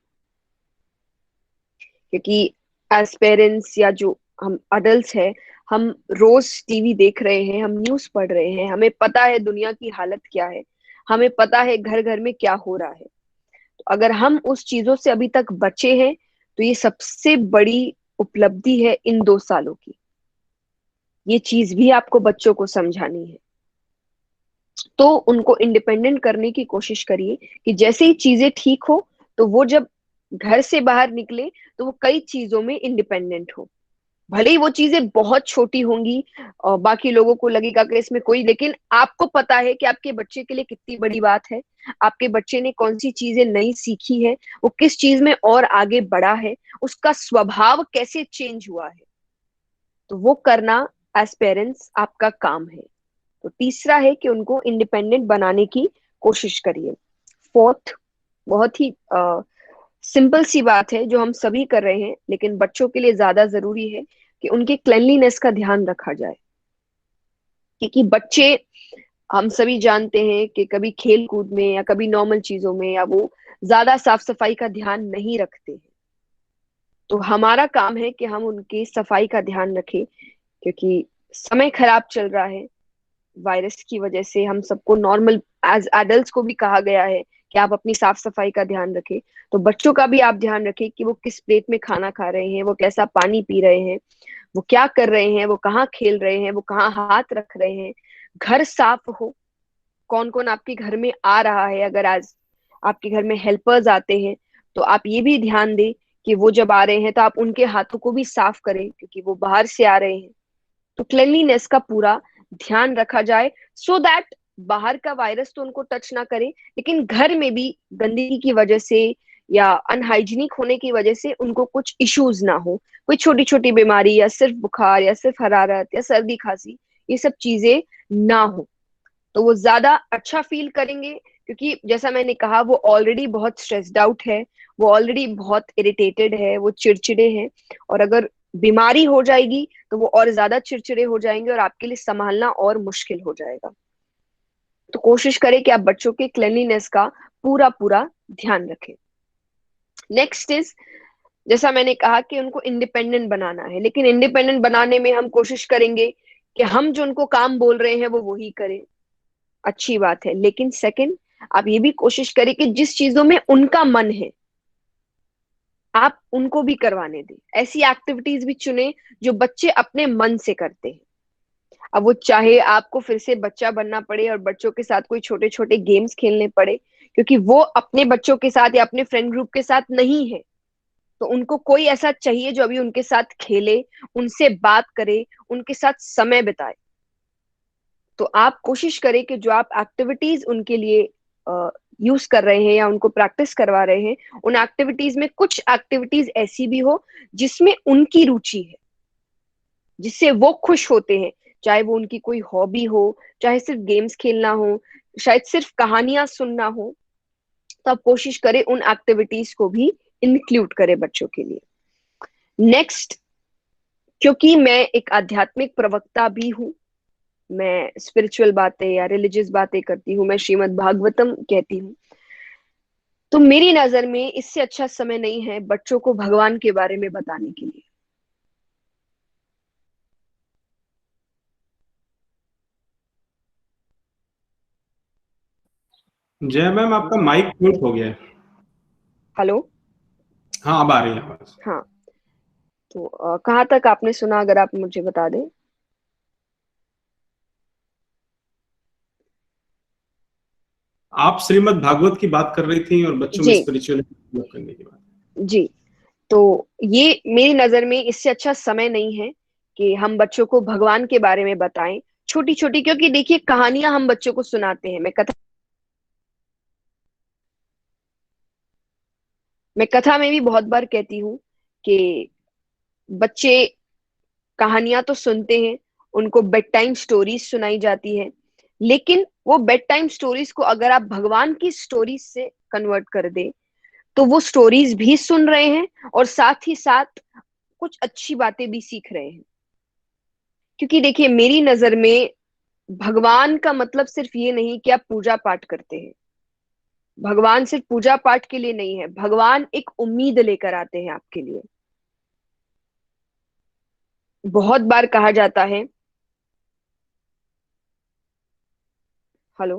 क्योंकि एज पेरेंट्स या जो हम अडल्ट है, हम रोज टीवी देख रहे हैं, हम न्यूज पढ़ रहे हैं, हमें पता है दुनिया की हालत क्या है, हमें पता है घर घर में क्या हो रहा है। तो अगर हम उस चीजों से अभी तक बचे हैं तो ये सबसे बड़ी उपलब्धि है इन 2 सालों की। ये चीज भी आपको बच्चों को समझानी है। तो उनको इंडिपेंडेंट करने की कोशिश करिए कि जैसे ही चीजें ठीक हो तो वो जब घर से बाहर निकले तो वो कई चीजों में इंडिपेंडेंट हो। भले ही वो चीजें बहुत छोटी होंगी और बाकी लोगों को लगेगा कि इसमें कोई, लेकिन आपको पता है कि आपके बच्चे के लिए कितनी बड़ी बात है, आपके बच्चे ने कौन सी चीजें नई सीखी है, वो किस चीज में और आगे बढ़ा है, उसका स्वभाव कैसे चेंज हुआ है। तो वो करना एज पेरेंट्स आपका काम है। तो तीसरा है कि उनको इंडिपेंडेंट बनाने की कोशिश करिए। फोर्थ, बहुत ही सिंपल सी बात है जो हम सभी कर रहे हैं, लेकिन बच्चों के लिए ज्यादा जरूरी है कि उनके क्लेanलीनेस का ध्यान रखा जाए। क्योंकि बच्चे, हम सभी जानते हैं कि कभी खेल कूद में या कभी नॉर्मल चीजों में या वो ज्यादा साफ सफाई का ध्यान नहीं रखते हैं। तो हमारा काम है कि हम उनकी सफाई का ध्यान रखें, क्योंकि समय खराब चल रहा है। वायरस की वजह से हम सबको, नॉर्मल एज एडल्ट्स को भी कहा गया है कि आप अपनी साफ सफाई का ध्यान रखें। तो बच्चों का भी आप ध्यान रखें कि वो किस प्लेट में खाना खा रहे हैं, वो कैसा पानी पी रहे हैं, वो क्या कर रहे हैं, वो कहाँ खेल रहे हैं, वो कहाँ हाथ रख रहे हैं, घर साफ हो, कौन कौन आपके घर में आ रहा है। अगर आज आपके घर में हेल्पर्स आते हैं तो आप ये भी ध्यान दें कि वो जब आ रहे हैं तो आप उनके हाथों को भी साफ करें, क्योंकि वो बाहर से आ रहे हैं। तो क्लेanलीनेस का पूरा ध्यान रखा जाए, सो दैट बाहर का वायरस तो उनको टच ना करे, लेकिन घर में भी गंदगी की वजह से या अनहाइजीनिक होने की वजह से उनको कुछ इश्यूज ना हो, कोई छोटी छोटी बीमारी या सिर्फ बुखार या सिर्फ हरारत या सर्दी खांसी, ये सब चीजें ना हो, तो वो ज्यादा अच्छा फील करेंगे। क्योंकि जैसा मैंने कहा, वो ऑलरेडी बहुत स्ट्रेस्ड आउट है, वो ऑलरेडी बहुत इरिटेटेड है, वो चिड़चिड़े हैं, और अगर बीमारी हो जाएगी तो वो और ज्यादा चिड़चिड़े हो जाएंगे और आपके लिए संभालना और मुश्किल हो जाएगा। तो कोशिश करें कि आप बच्चों के क्लेanलीनेस का पूरा पूरा ध्यान रखें। नेक्स्ट इज, जैसा मैंने कहा कि उनको इंडिपेंडेंट बनाना है, लेकिन इंडिपेंडेंट बनाने में हम कोशिश करेंगे कि हम जो उनको काम बोल रहे हैं वो वही करें, अच्छी बात है, लेकिन सेकंड, आप ये भी कोशिश करें कि जिस चीजों में उनका मन है आप उनको भी करवाने दें। ऐसी एक्टिविटीज भी चुने जो बच्चे अपने मन से करते हैं। अब वो चाहे आपको फिर से बच्चा बनना पड़े और बच्चों के साथ कोई छोटे छोटे गेम्स खेलने पड़े, क्योंकि वो अपने बच्चों के साथ या अपने फ्रेंड ग्रुप के साथ नहीं है, तो उनको कोई ऐसा चाहिए जो अभी उनके साथ खेले, उनसे बात करे, उनके साथ समय बिताए। तो आप कोशिश करें कि जो आप एक्टिविटीज उनके लिए यूज कर रहे हैं या उनको प्रैक्टिस करवा रहे हैं, उन एक्टिविटीज में कुछ एक्टिविटीज ऐसी भी हो जिसमें उनकी रुचि है, जिससे वो खुश होते हैं, चाहे वो उनकी कोई हॉबी हो, चाहे सिर्फ गेम्स खेलना हो, शायद सिर्फ कहानियां सुनना हो, तो आप कोशिश करें उन एक्टिविटीज को भी इंक्लूड करें बच्चों के लिए। नेक्स्ट, क्योंकि मैं एक आध्यात्मिक प्रवक्ता भी हूँ, मैं स्पिरिचुअल बातें या रिलीजियस बातें करती हूँ, मैं श्रीमद् भागवतम कहती हूँ, तो मेरी नजर में इससे अच्छा समय नहीं है बच्चों को भगवान के बारे में बताने के लिए। जय मैम, आपका माइक म्यूट हो गया है। हेलो। हाँ, अब आ रही है आवाज। हाँ, तो कहाँ तक आपने सुना, अगर आप मुझे बता दें। आप श्रीमद् भागवत की बात कर रही थी और बच्चों में जी स्पिरिचुअलिटी डेवलप करने की बात। जी, तो ये मेरी नजर में इससे अच्छा समय नहीं है कि हम बच्चों को भगवान के बारे में बताएं छोटी छोटी, क्योंकि देखिए कहानियां हम बच्चों को सुनाते हैं। मैं कथा में भी बहुत बार कहती हूँ कि बच्चे कहानियां तो सुनते हैं, उनको बेड टाइम स्टोरीज सुनाई जाती है, लेकिन वो बेड टाइम स्टोरीज को अगर आप भगवान की स्टोरीज से कन्वर्ट कर दे तो वो स्टोरीज भी सुन रहे हैं और साथ ही साथ कुछ अच्छी बातें भी सीख रहे हैं। क्योंकि देखिए मेरी नजर में भगवान का मतलब सिर्फ ये नहीं कि आप पूजा पाठ करते हैं, भगवान सिर्फ पूजा पाठ के लिए नहीं है, भगवान एक उम्मीद लेकर आते हैं आपके लिए। बहुत बार कहा जाता है, हेलो,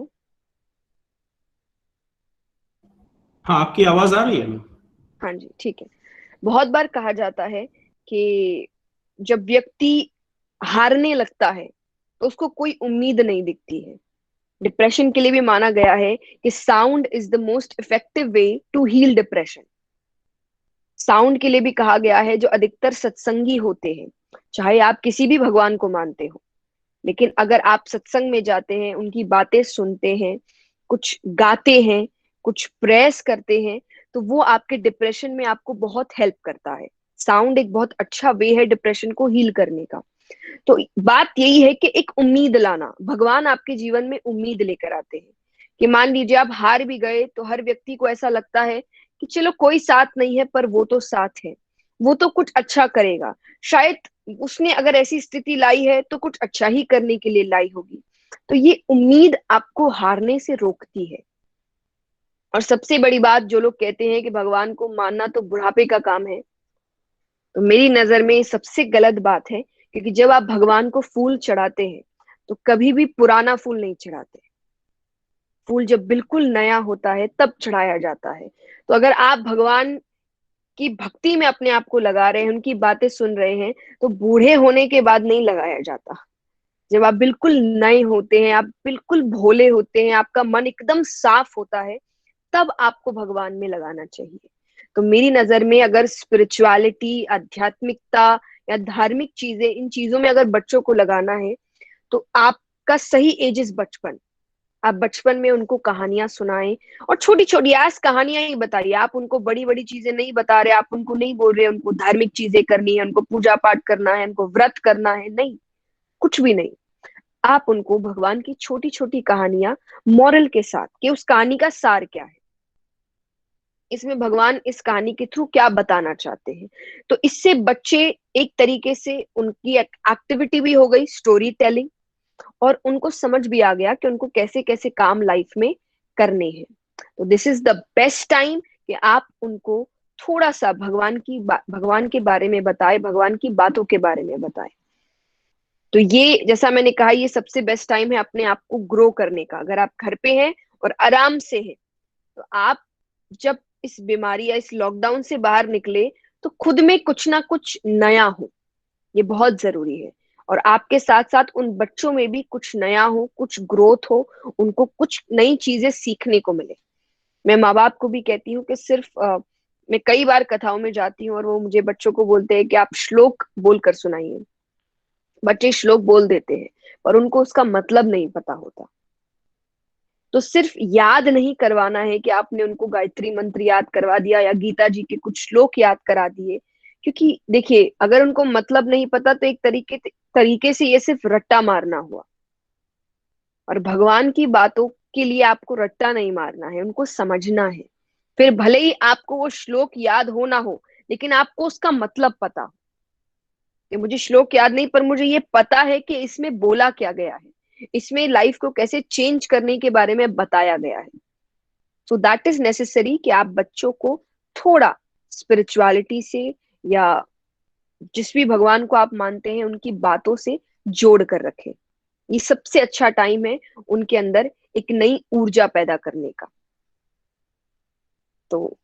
हाँ, आपकी आवाज आ रही है मैम। हाँ जी ठीक है, बहुत बार कहा जाता है कि जब व्यक्ति हारने लगता है तो उसको कोई उम्मीद नहीं दिखती है। डिप्रेशन के लिए भी माना गया है कि sound is the most effective way to heal depression. Sound के लिए भी कहा गया है, जो अधिकतर सत्संगी होते हैं, चाहे आप किसी भी भगवान को मानते हो, लेकिन अगर आप सत्संग में जाते हैं, उनकी बातें सुनते हैं, कुछ गाते हैं, कुछ प्रेयर्स करते हैं, तो वो आपके डिप्रेशन में आपको बहुत हेल्प करता है। साउंड एक बहुत अच्छा वे है डिप्रेशन को हील करने का। तो बात यही है कि एक उम्मीद लाना, भगवान आपके जीवन में उम्मीद लेकर आते हैं कि मान लीजिए आप हार भी गए तो हर व्यक्ति को ऐसा लगता है कि चलो कोई साथ नहीं है पर वो तो साथ है, वो तो कुछ अच्छा करेगा, शायद उसने अगर ऐसी स्थिति लाई है तो कुछ अच्छा ही करने के लिए लाई होगी। तो ये उम्मीद आपको हारने से रोकती है। और सबसे बड़ी बात, जो लोग कहते हैं कि भगवान को मानना तो बुढ़ापे का काम है, तो मेरी नजर में ये सबसे गलत बात है। क्योंकि जब आप भगवान को फूल चढ़ाते हैं तो कभी भी पुराना फूल नहीं चढ़ाते, फूल जब बिल्कुल नया होता है तब चढ़ाया जाता है। तो अगर आप भगवान की भक्ति में अपने आप को लगा रहे हैं, उनकी बातें सुन रहे हैं, तो बूढ़े होने के बाद नहीं लगाया जाता। जब आप बिल्कुल नए होते हैं, आप बिल्कुल भोले होते हैं, आपका मन एकदम साफ होता है, तब आपको भगवान में लगाना चाहिए। तो मेरी नजर में अगर स्पिरिचुअलिटी, आध्यात्मिकता या धार्मिक चीजें, इन चीजों में अगर बच्चों को लगाना है तो आपका सही एज इज बचपन। आप बचपन में उनको कहानियां सुनाएं, और छोटी छोटी आज कहानियां ही बताइए। आप उनको बड़ी बड़ी चीजें नहीं बता रहे, आप उनको नहीं बोल रहे उनको धार्मिक चीजें करनी है, उनको पूजा पाठ करना है, उनको व्रत करना है, नहीं, कुछ भी नहीं। आप उनको भगवान की छोटी छोटी कहानियां मॉरल के साथ, कि उस कहानी का सार क्या है, इसमें भगवान इस कहानी के थ्रू क्या बताना चाहते हैं। तो इससे बच्चे एक तरीके से उनकी एक्टिविटी भी हो गई, स्टोरी टेलिंग, और उनको समझ भी आ गया कि उनको कैसे कैसे काम लाइफ में करने हैं। तो this is the best time कि आप उनको थोड़ा सा भगवान के बारे में बताएं, भगवान की बातों के बारे में बताएं। तो ये जैसा मैंने कहा, ये सबसे बेस्ट टाइम है अपने आप को ग्रो करने का। अगर आप घर पे हैं और आराम से हैं, तो आप जब इस बीमारी या इस लॉकडाउन से बाहर निकले तो खुद में कुछ ना कुछ नया हो, ये बहुत जरूरी है। और आपके साथ साथ उन बच्चों में भी कुछ नया हो, कुछ ग्रोथ हो, उनको कुछ नई चीजें सीखने को मिले। मैं माँ बाप को भी कहती हूँ कि सिर्फ मैं कई बार कथाओं में जाती हूँ और वो मुझे बच्चों को बोलते हैं कि आप श्लोक बोलकर सुनाइए। बच्चे श्लोक बोल देते हैं पर उनको उसका मतलब नहीं पता होता। तो सिर्फ याद नहीं करवाना है कि आपने उनको गायत्री मंत्र याद करवा दिया या गीता जी के कुछ श्लोक याद करा दिए, क्योंकि देखिए अगर उनको मतलब नहीं पता तो एक तरीके से ये सिर्फ रट्टा मारना हुआ। और भगवान की बातों के लिए आपको रट्टा नहीं मारना है, उनको समझना है। फिर भले ही आपको वो श्लोक याद हो ना हो, लेकिन आपको उसका मतलब पता हो कि मुझे श्लोक याद नहीं पर मुझे ये पता है कि इसमें बोला क्या गया है, इसमें लाइफ को कैसे चेंज करने के बारे में बताया गया है। सो दैट इज नेसेसरी कि आप बच्चों को थोड़ा स्पिरिचुअलिटी से या जिस भी भगवान को आप मानते हैं उनकी बातों से जोड़ कर रखें। ये सबसे अच्छा टाइम है उनके अंदर एक नई ऊर्जा पैदा करने का। तो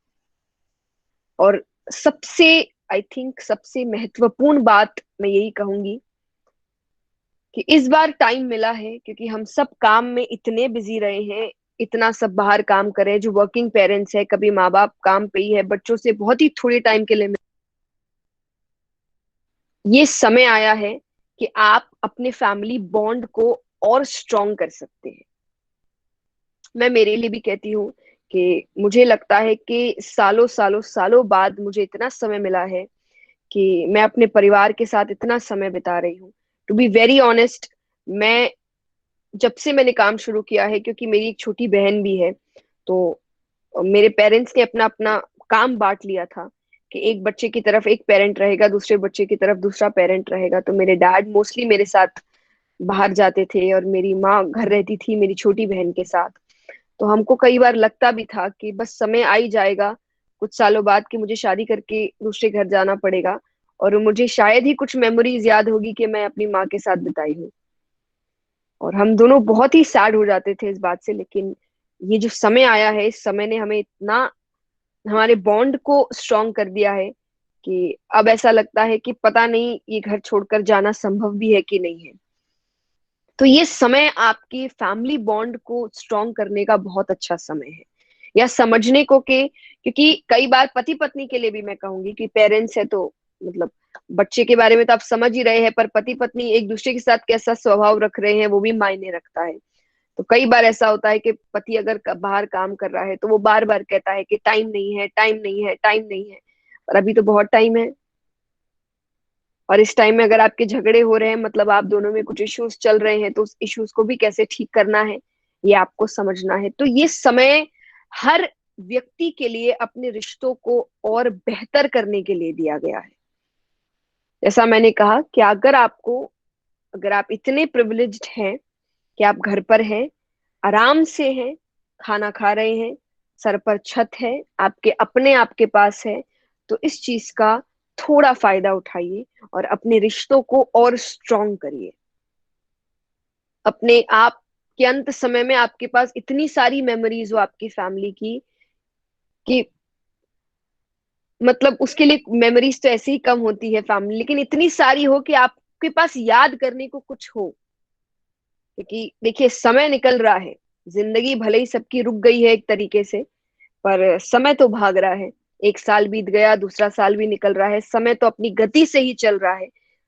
और सबसे आई थिंक सबसे महत्वपूर्ण बात मैं यही कहूंगी कि इस बार टाइम मिला है, क्योंकि हम सब काम में इतने बिजी रहे हैं, इतना सब बाहर काम कर रहे हैं, जो वर्किंग पेरेंट्स है, कभी माँ बाप काम पे ही है, बच्चों से बहुत ही थोड़े टाइम के लिए ये समय आया है कि आप अपने फैमिली बॉन्ड को और स्ट्रॉन्ग कर सकते हैं। मैं मेरे लिए भी कहती हूँ कि मुझे लगता है कि सालों सालों सालों बाद मुझे इतना समय मिला है कि मैं अपने परिवार के साथ इतना समय बिता रही हूँ। टू बी वेरी ऑनेस्ट, मैं जब से मैंने काम शुरू किया है, क्योंकि मेरी एक छोटी बहन भी है, तो मेरे पेरेंट्स ने अपना अपना काम बांट लिया था कि एक बच्चे की तरफ एक पेरेंट रहेगा, दूसरे बच्चे की तरफ दूसरा पेरेंट रहेगा। तो मेरे डैड मोस्टली मेरे साथ बाहर जाते थे और मेरी माँ घर रहती थी मेरी छोटी बहन के साथ। तो हमको कई बार लगता भी था कि बस समय आ ही जाएगा कुछ सालों बाद कि मुझे शादी करके दूसरे घर जाना पड़ेगा और मुझे शायद ही कुछ मेमोरीज याद होगी कि मैं अपनी माँ के साथ बिताई हूँ। और हम दोनों बहुत ही सैड हो जाते थे इस बात से। लेकिन ये जो समय आया है, इस समय ने हमें इतना हमारे बॉन्ड को स्ट्रॉन्ग कर दिया है कि अब ऐसा लगता है कि पता नहीं ये घर छोड़कर जाना संभव भी है कि नहीं है। तो ये समय आपकी फैमिली बॉन्ड को स्ट्रॉन्ग करने का बहुत अच्छा समय है, या समझने को के, क्योंकि कई बार पति पत्नी के लिए भी मैं कहूंगी कि पेरेंट्स है तो मतलब बच्चे के बारे में तो आप समझ ही रहे हैं, पर पति पत्नी एक दूसरे के साथ कैसा स्वभाव रख रहे हैं वो भी मायने रखता है। तो कई बार ऐसा होता है कि पति अगर बाहर काम कर रहा है तो वो बार बार कहता है कि टाइम नहीं है, टाइम नहीं है, टाइम नहीं है, पर अभी तो बहुत टाइम है। और इस टाइम में अगर आपके झगड़े हो रहे हैं, मतलब आप दोनों में कुछ इश्यूज चल रहे हैं, तो उस इश्यूज को भी कैसे ठीक करना है ये आपको समझना है। तो ये समय हर व्यक्ति के लिए अपने रिश्तों को और बेहतर करने के लिए दिया गया है। जैसा मैंने कहा कि अगर आप इतने प्रिविलेज्ड हैं कि आप घर पर हैं, आराम से हैं, खाना खा रहे हैं, सर पर छत है, आपके पास है, तो इस चीज का थोड़ा फायदा उठाइए और अपने रिश्तों को और स्ट्रॉन्ग करिए। अपने आप के अंत समय में आपके पास इतनी सारी मेमोरीज हो आपकी फैमिली की कि मतलब उसके लिए मेमोरीज तो ऐसे ही कम होती है फैमिली, लेकिन इतनी सारी हो कि आपके पास याद करने को कुछ हो। क्योंकि देखिए समय निकल रहा है, जिंदगी भले ही सबकी रुक गई है एक तरीके से, पर समय तो भाग रहा है। एक साल बीत गया, दूसरा साल भी निकल रहा है, समय तो अपनी गति से ही चल रहा है।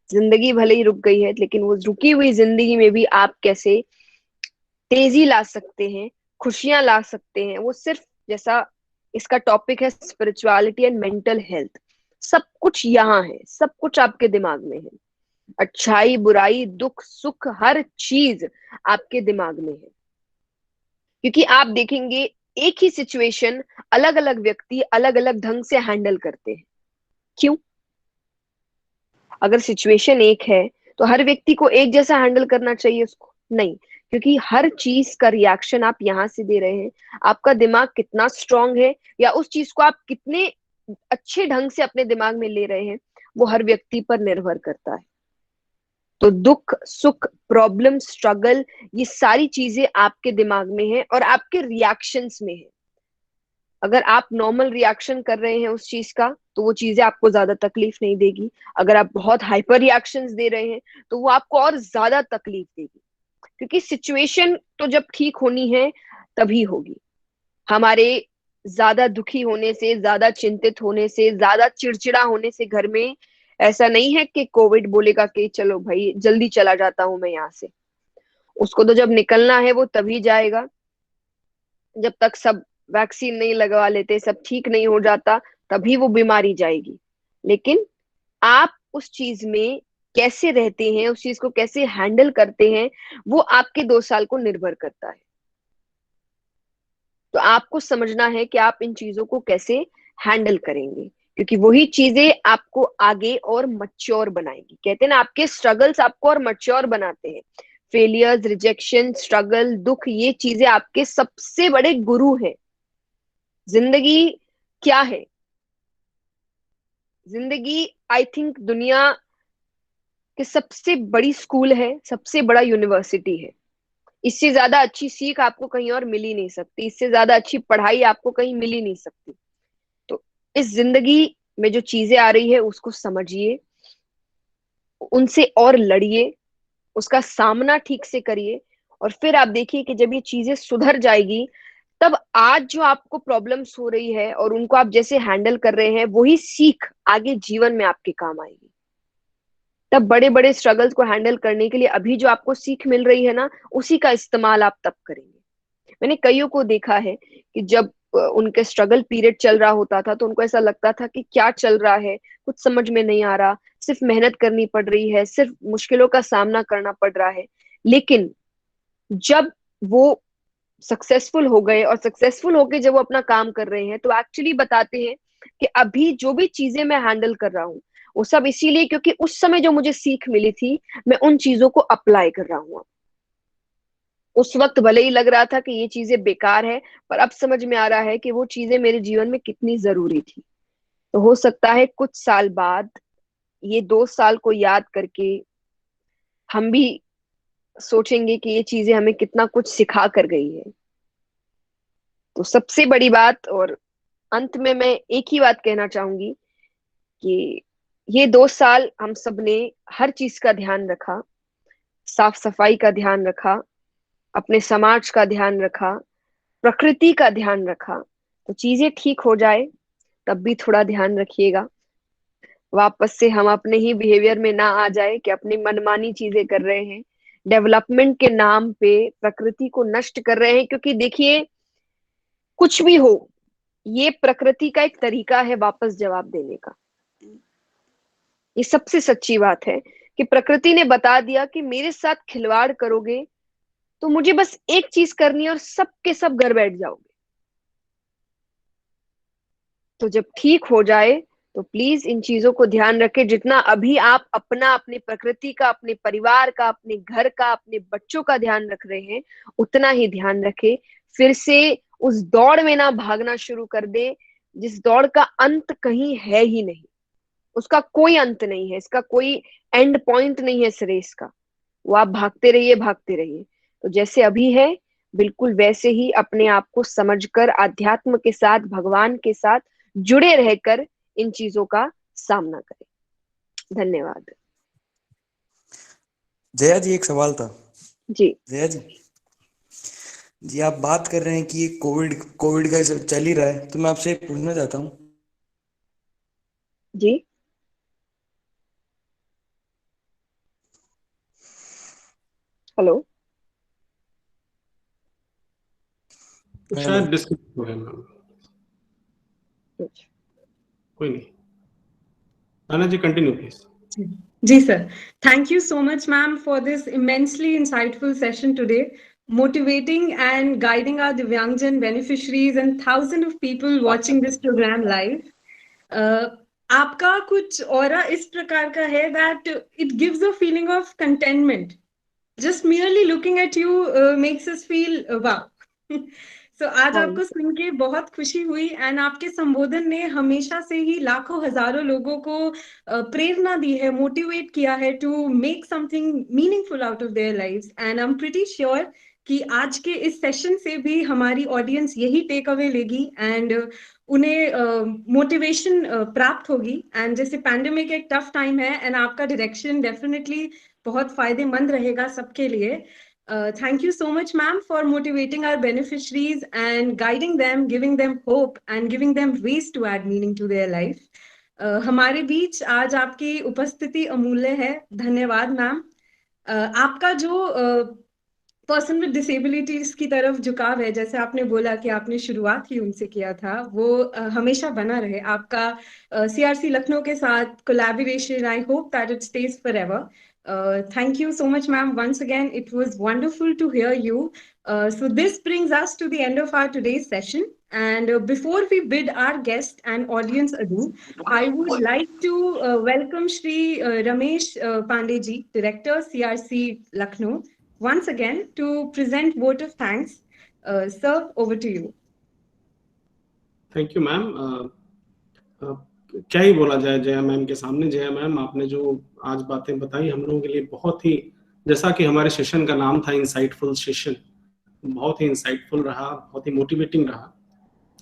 जिंदगी भले ही रुक गई है, लेकिन वो रुकी हुई जिंदगी में भी आप कैसे तेजी ला सकते हैं, खुशियां ला सकते हैं, वो सिर्फ, जैसा इसका टॉपिक है स्पिरिचुअलिटी एंड मेंटल हेल्थ, सब कुछ यहाँ है, सब कुछ आपके दिमाग में है। अच्छाई, बुराई, दुख, सुख, हर चीज आपके दिमाग में है। क्योंकि आप देखेंगे एक ही सिचुएशन अलग अलग व्यक्ति अलग अलग ढंग से हैंडल करते हैं। क्यों? अगर सिचुएशन एक है तो हर व्यक्ति को एक जैसा हैंडल करना चाहिए उसको? नहीं, क्योंकि हर चीज का रिएक्शन आप यहां से दे रहे हैं। आपका दिमाग कितना स्ट्रांग है या उस चीज को आप कितने अच्छे ढंग से अपने दिमाग में ले रहे हैं, वो हर व्यक्ति पर निर्भर करता है। तो दुख, सुख, प्रॉब्लम, स्ट्रगल, ये सारी चीजें आपके दिमाग में है और आपके रिएक्शंस में है। अगर आप नॉर्मल रिएक्शन कर रहे हैं उस चीज का, तो वो चीजें आपको ज्यादा तकलीफ नहीं देगी। अगर आप बहुत हाइपर रिएक्शंस दे रहे हैं तो वो आपको और ज्यादा तकलीफ देगी। क्योंकि सिचुएशन तो जब ठीक होनी है तभी होगी। हमारे ज्यादा दुखी होने से, ज्यादा चिंतित होने से, ज्यादा चिड़चिड़ा होने से घर में ऐसा नहीं है कि कोविड बोलेगा कि चलो भाई जल्दी चला जाता हूं मैं यहाँ से। उसको तो जब निकलना है वो तभी जाएगा, जब तक सब वैक्सीन नहीं लगवा लेते, सब ठीक नहीं हो जाता, तभी वो बीमारी जाएगी। लेकिन आप उस चीज में कैसे रहते हैं, उस चीज को कैसे हैंडल करते हैं, वो आपके 2 साल को निर्भर करता है। तो आपको समझना है कि आप इन चीजों को कैसे हैंडल करेंगे, क्योंकि वही चीजें आपको आगे और मच्योर बनाएंगी। कहते हैं ना, आपके स्ट्रगल्स आपको और मच्योर बनाते हैं। फेलियर्स, रिजेक्शन, स्ट्रगल, दुख, ये चीजें आपके सबसे बड़े गुरु हैं। जिंदगी क्या है? जिंदगी, आई थिंक, दुनिया की सबसे बड़ी स्कूल है, सबसे बड़ा यूनिवर्सिटी है। इससे ज्यादा अच्छी सीख आपको कहीं और मिल ही नहीं सकती, इससे ज्यादा अच्छी पढ़ाई आपको कहीं मिल ही नहीं सकती। तो इस जिंदगी में जो चीजें आ रही है उसको समझिए, उनसे और लड़िए, उसका सामना ठीक से करिए, और फिर आप देखिए कि जब ये चीजें सुधर जाएगी, तब आज जो आपको प्रॉब्लम्स हो रही है और उनको आप जैसे हैंडल कर रहे हैं, वही सीख आगे जीवन में आपके काम आएगी। तब बड़े बड़े स्ट्रगल्स को हैंडल करने के लिए अभी जो आपको सीख मिल रही है ना, उसी का इस्तेमाल आप तब करेंगे। मैंने कईयों को देखा है कि जब उनके स्ट्रगल पीरियड चल रहा होता था तो उनको ऐसा लगता था कि क्या चल रहा है, कुछ समझ में नहीं आ रहा, सिर्फ मेहनत करनी पड़ रही है, सिर्फ मुश्किलों का सामना करना पड़ रहा है। लेकिन जब वो सक्सेसफुल हो गए और सक्सेसफुल होके जब वो अपना काम कर रहे हैं, तो एक्चुअली बताते हैं कि अभी जो भी चीजें मैं हैंडल कर रहा हूँ वो सब इसीलिए क्योंकि उस समय जो मुझे सीख मिली थी, मैं उन चीजों को अप्लाई कर रहा हूँ। उस वक्त भले ही लग रहा था कि ये चीजें बेकार है, पर अब समझ में आ रहा है कि वो चीजें मेरे जीवन में कितनी जरूरी थी। तो हो सकता है कुछ साल बाद ये 2 साल को याद करके हम भी सोचेंगे कि ये चीजें हमें कितना कुछ सिखा कर गई है। तो सबसे बड़ी बात, और अंत में मैं एक ही बात कहना चाहूंगी कि ये 2 साल हम सब ने हर चीज का ध्यान रखा, साफ सफाई का ध्यान रखा, अपने समाज का ध्यान रखा, प्रकृति का ध्यान रखा। तो चीजें ठीक हो जाए तब भी थोड़ा ध्यान रखिएगा, वापस से हम अपने ही बिहेवियर में ना आ जाए कि अपनी मनमानी चीजें कर रहे हैं, डेवलपमेंट के नाम पे प्रकृति को नष्ट कर रहे हैं। क्योंकि देखिए, कुछ भी हो, ये प्रकृति का एक तरीका है वापस जवाब देने का। ये सबसे सच्ची बात है कि प्रकृति ने बता दिया कि मेरे साथ खिलवाड़ करोगे तो मुझे बस एक चीज करनी है और सब के सब घर बैठ जाओगे। तो जब ठीक हो जाए तो प्लीज इन चीजों को ध्यान रखें। जितना अभी आप अपना, अपनी प्रकृति का, अपने परिवार का, अपने घर का, अपने बच्चों का ध्यान रख रहे हैं, उतना ही ध्यान रखें। फिर से उस दौड़ में ना भागना शुरू कर दे जिस दौड़ का अंत कहीं है ही नहीं। उसका कोई अंत नहीं है, इसका कोई एंड पॉइंट नहीं है इस रेस का। वो आप भागते रहिए, भागते रहिए। तो जैसे अभी है, बिल्कुल वैसे ही अपने आप को समझकर, आध्यात्म के साथ, भगवान के साथ जुड़े रहकर इन चीजों का सामना करें। धन्यवाद। जया जी, एक सवाल था। जी जया जी, जी आप बात कर रहे हैं कि ये कोविड कोविड का सब चल ही रहा है, तो मैं आपसे पूछना चाहता हूँ। जी। हेलो। शायद डिस्कनेक्ट हो गया मैम, कोई नहीं। Tanya ji continue please. Ji sir, thank you so much ma'am for this immensely insightful session today, motivating and guiding our Divyangjan beneficiaries and thousands of people watching this program live. आपका कुछ aura इस प्रकार का है that it gives a feeling of contentment. Just merely looking at you makes us feel wow. So आज आपको सुन के बहुत खुशी हुई एंड आपके संबोधन ने हमेशा से ही लाखों हजारों लोगों को प्रेरणा दी है, मोटिवेट किया है to make something meaningful out of their lives and I am pretty sure कि आज के इस सेशन से भी हमारी ऑडियंस यही टेक अवे लेगी एंड उन्हें मोटिवेशन प्राप्त होगी। एंड जैसे पैंडेमिक एक टफ टाइम है एंड आपका डायरेक्शन डेफिनेटली बहुत फायदेमंद रहेगा सबके लिए। Thank you so much, ma'am, for motivating our beneficiaries and guiding them, giving them hope and giving them ways to add meaning to their life. हमारे बीच आज आपकी उपस्थिति अमूल्य है, धन्यवाद मैम। आपका जो पर्सन विद डिसेबिलिटीज की तरफ झुकाव है, जैसे आपने बोला कि आपने शुरुआत ही उनसे किया था, वो हमेशा बना रहे। आपका CRC लखनऊ के साथ collaboration, I hope that it stage forever. Thank you so much, ma'am. Once again, it was wonderful to hear you. So this brings us to the end of our today's session. And before we bid our guest and audience adieu, I would like to welcome Shri Ramesh Pandey ji, Director, CRC Lucknow, once again to present vote of thanks. Sir, over to you. Thank you, ma'am. क्या ही बोला जाए Jaya ma'am के सामने। Jaya ma'am, आपने जो आज बातें बताई हम लोगों के लिए बहुत ही, जैसा कि हमारे सेशन का नाम था इंसाइटफुल सेशन, बहुत ही इंसाइटफुल रहा, बहुत ही मोटिवेटिंग रहा।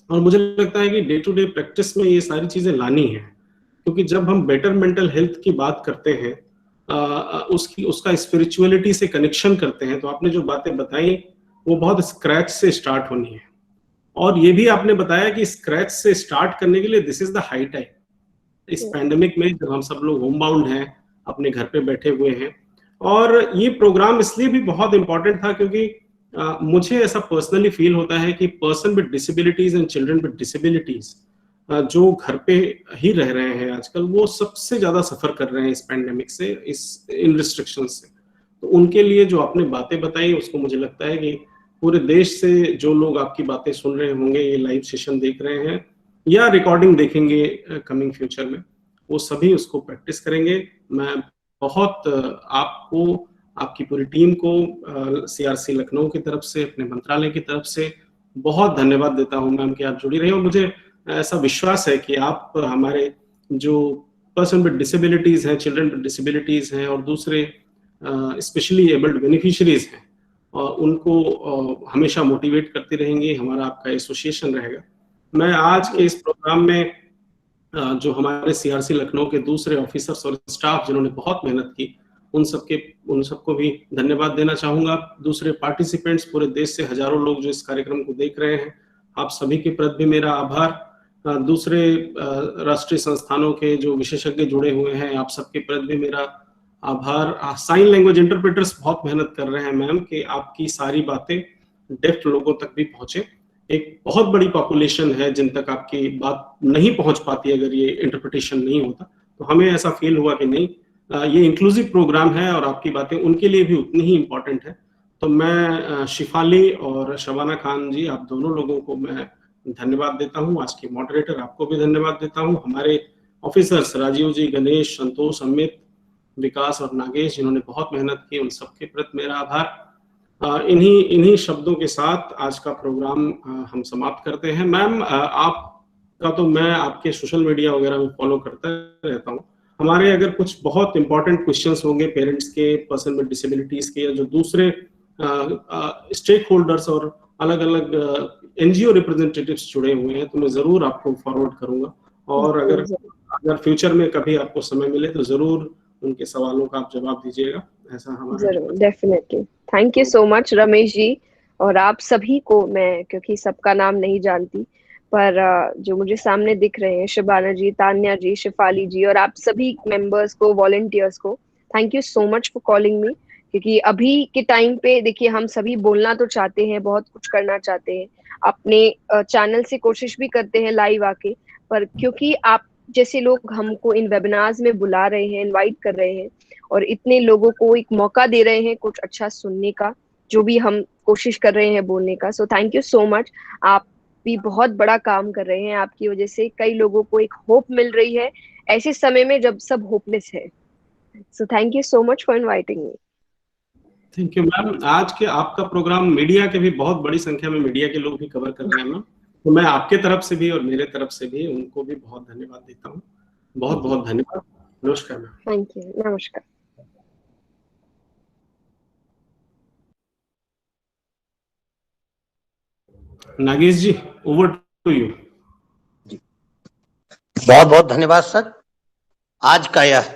और मुझे लगता है कि डे टू डे प्रैक्टिस में ये सारी चीजें लानी है, क्योंकि जब हम बेटर मेंटल हेल्थ की बात करते हैं, उसका स्पिरिचुअलिटी से कनेक्शन करते हैं, तो आपने जो बातें बताई वो बहुत स्क्रैच से स्टार्ट होनी है। और ये भी आपने बताया कि स्क्रैच से स्टार्ट करने के लिए this is the high time. इस पैंडेमिक में जब हम सब लोग होम बाउंड हैं, अपने घर पे बैठे हुए हैं, और ये प्रोग्राम इसलिए भी बहुत इंपॉर्टेंट था क्योंकि मुझे ऐसा पर्सनली फील होता है कि person with disabilities and children with disabilities जो घर पे ही रह रहे हैं आजकल, वो सबसे ज्यादा सफर कर रहे हैं इस पैंडेमिक से, इन रिस्ट्रिक्शन से। तो उनके लिए जो आपने बातें बताई, उसको मुझे लगता है कि पूरे देश से जो लोग आपकी बातें सुन रहे होंगे, ये लाइव सेशन देख रहे हैं या रिकॉर्डिंग देखेंगे कमिंग फ्यूचर में, वो सभी उसको प्रैक्टिस करेंगे। मैं बहुत आपको, आपकी पूरी टीम को CRC लखनऊ की तरफ से, अपने मंत्रालय की तरफ से बहुत धन्यवाद देता हूं मैम कि आप जुड़ी रही। और मुझे ऐसा विश्वास है कि आप हमारे जो पर्सन विद डिसेबिलिटीज हैं, चिल्ड्रन विद डिसेबिलिटीज हैं और दूसरे स्पेशली एबल्ड बेनिफिशियरीज हैं, उनको हमेशा मोटिवेट करती रहेंगी। हमारा आपका एसोसिएशन रहेगा। मैं आज के इस प्रोग्राम में जो हमारे CRC लखनऊ के दूसरे ऑफिसर्स और स्टाफ जिन्होंने बहुत मेहनत की, उन सबको भी धन्यवाद देना चाहूंगा। दूसरे पार्टिसिपेंट्स, पूरे देश से हजारों लोग जो इस कार्यक्रम को देख रहे हैं, आप सभी के प्रति भी मेरा आभार। दूसरे राष्ट्रीय संस्थानों के जो विशेषज्ञ जुड़े हुए हैं, आप सबके प्रति भी मेरा आभार। साइन लैंग्वेज इंटरप्रेटर्स बहुत मेहनत कर रहे हैं मैम कि आपकी सारी बातें डेफ लोगों तक भी पहुंचे। एक बहुत बड़ी पॉपुलेशन है जिन तक आपकी बात नहीं पहुंच पाती अगर ये इंटरप्रिटेशन नहीं होता। तो हमें ऐसा फील हुआ कि नहीं, ये इंक्लूसिव प्रोग्राम है और आपकी बातें उनके लिए भी उतनी ही इम्पोर्टेंट है। तो मैं शिफाली और शबाना खान जी, आप दोनों लोगों को मैं धन्यवाद देता हूँ। आज के मॉडरेटर आपको भी धन्यवाद देता हूँ। हमारे ऑफिसर्स राजीव जी, गणेश, संतोष, अमित, विकास और नागेश, जिन्होंने बहुत मेहनत की, उन सबके प्रति मेरा आभार। इन्हीं शब्दों के साथ आज का प्रोग्राम हम समाप्त करते हैं। मैम, आपका तो मैं आपके सोशल मीडिया वगैरह में फॉलो करता रहता हूँ। हमारे अगर कुछ बहुत इंपॉर्टेंट क्वेश्चंस होंगे पेरेंट्स के, पर्सन विद डिसेबिलिटीज के, या जो दूसरे स्टेक होल्डर्स और अलग अलग NGO रिप्रेजेंटेटिव्स जुड़े हुए हैं, तो मैं जरूर आपको फॉरवर्ड करूंगा। और अगर फ्यूचर में कभी आपको समय मिले तो जरूर उनके सवालों का आप जवाब दीजिएगा। ऐसा हमारा जरूर, definitely. Thank you so much Ramesh ji. और आप सभी को मैं, क्योंकि सबका नाम नहीं जानती, पर जो मुझे सामने दिख रहे हैं, शबाना जी, तान्या जी, शिफाली जी, और आप सभी मेंबर्स को, वॉलंटियर्स को, thank you so much for calling me. क्योंकि अभी के टाइम पे देखिए, हम सभी बोलना तो चाहते हैं, बहुत कुछ करना चाहते हैं, अपने चैनल से कोशिश भी करते हैं लाइव आके, पर क्योंकि आप जैसे लोग हमको इन वेबिनार्स में बुला रहे हैं, इनवाइट कर रहे हैं और इतने लोगों को एक मौका दे रहे हैं कुछ अच्छा सुनने का, जो भी हम कोशिश कर रहे हैं बोलने का, so thank you so much. आप भी बहुत बड़ा काम कर रहे हैं, आपकी वजह से कई लोगों को एक होप मिल रही है ऐसे समय में जब सब होपलेस है। So thank you so much for inviting me. Thank you ma'am. आज के आपका प्रोग्राम मीडिया के भी, बहुत बड़ी संख्या में मीडिया के लोग भी कवर कर रहे हैं मैम, तो मैं आपके तरफ से भी और मेरे तरफ से भी उनको भी बहुत धन्यवाद देता हूँ। बहुत बहुत धन्यवाद। नमस्कार मैम। थैंक यू, नमस्कार। नागेश जी, ओवर टू यू। बहुत बहुत धन्यवाद सर। आज का यह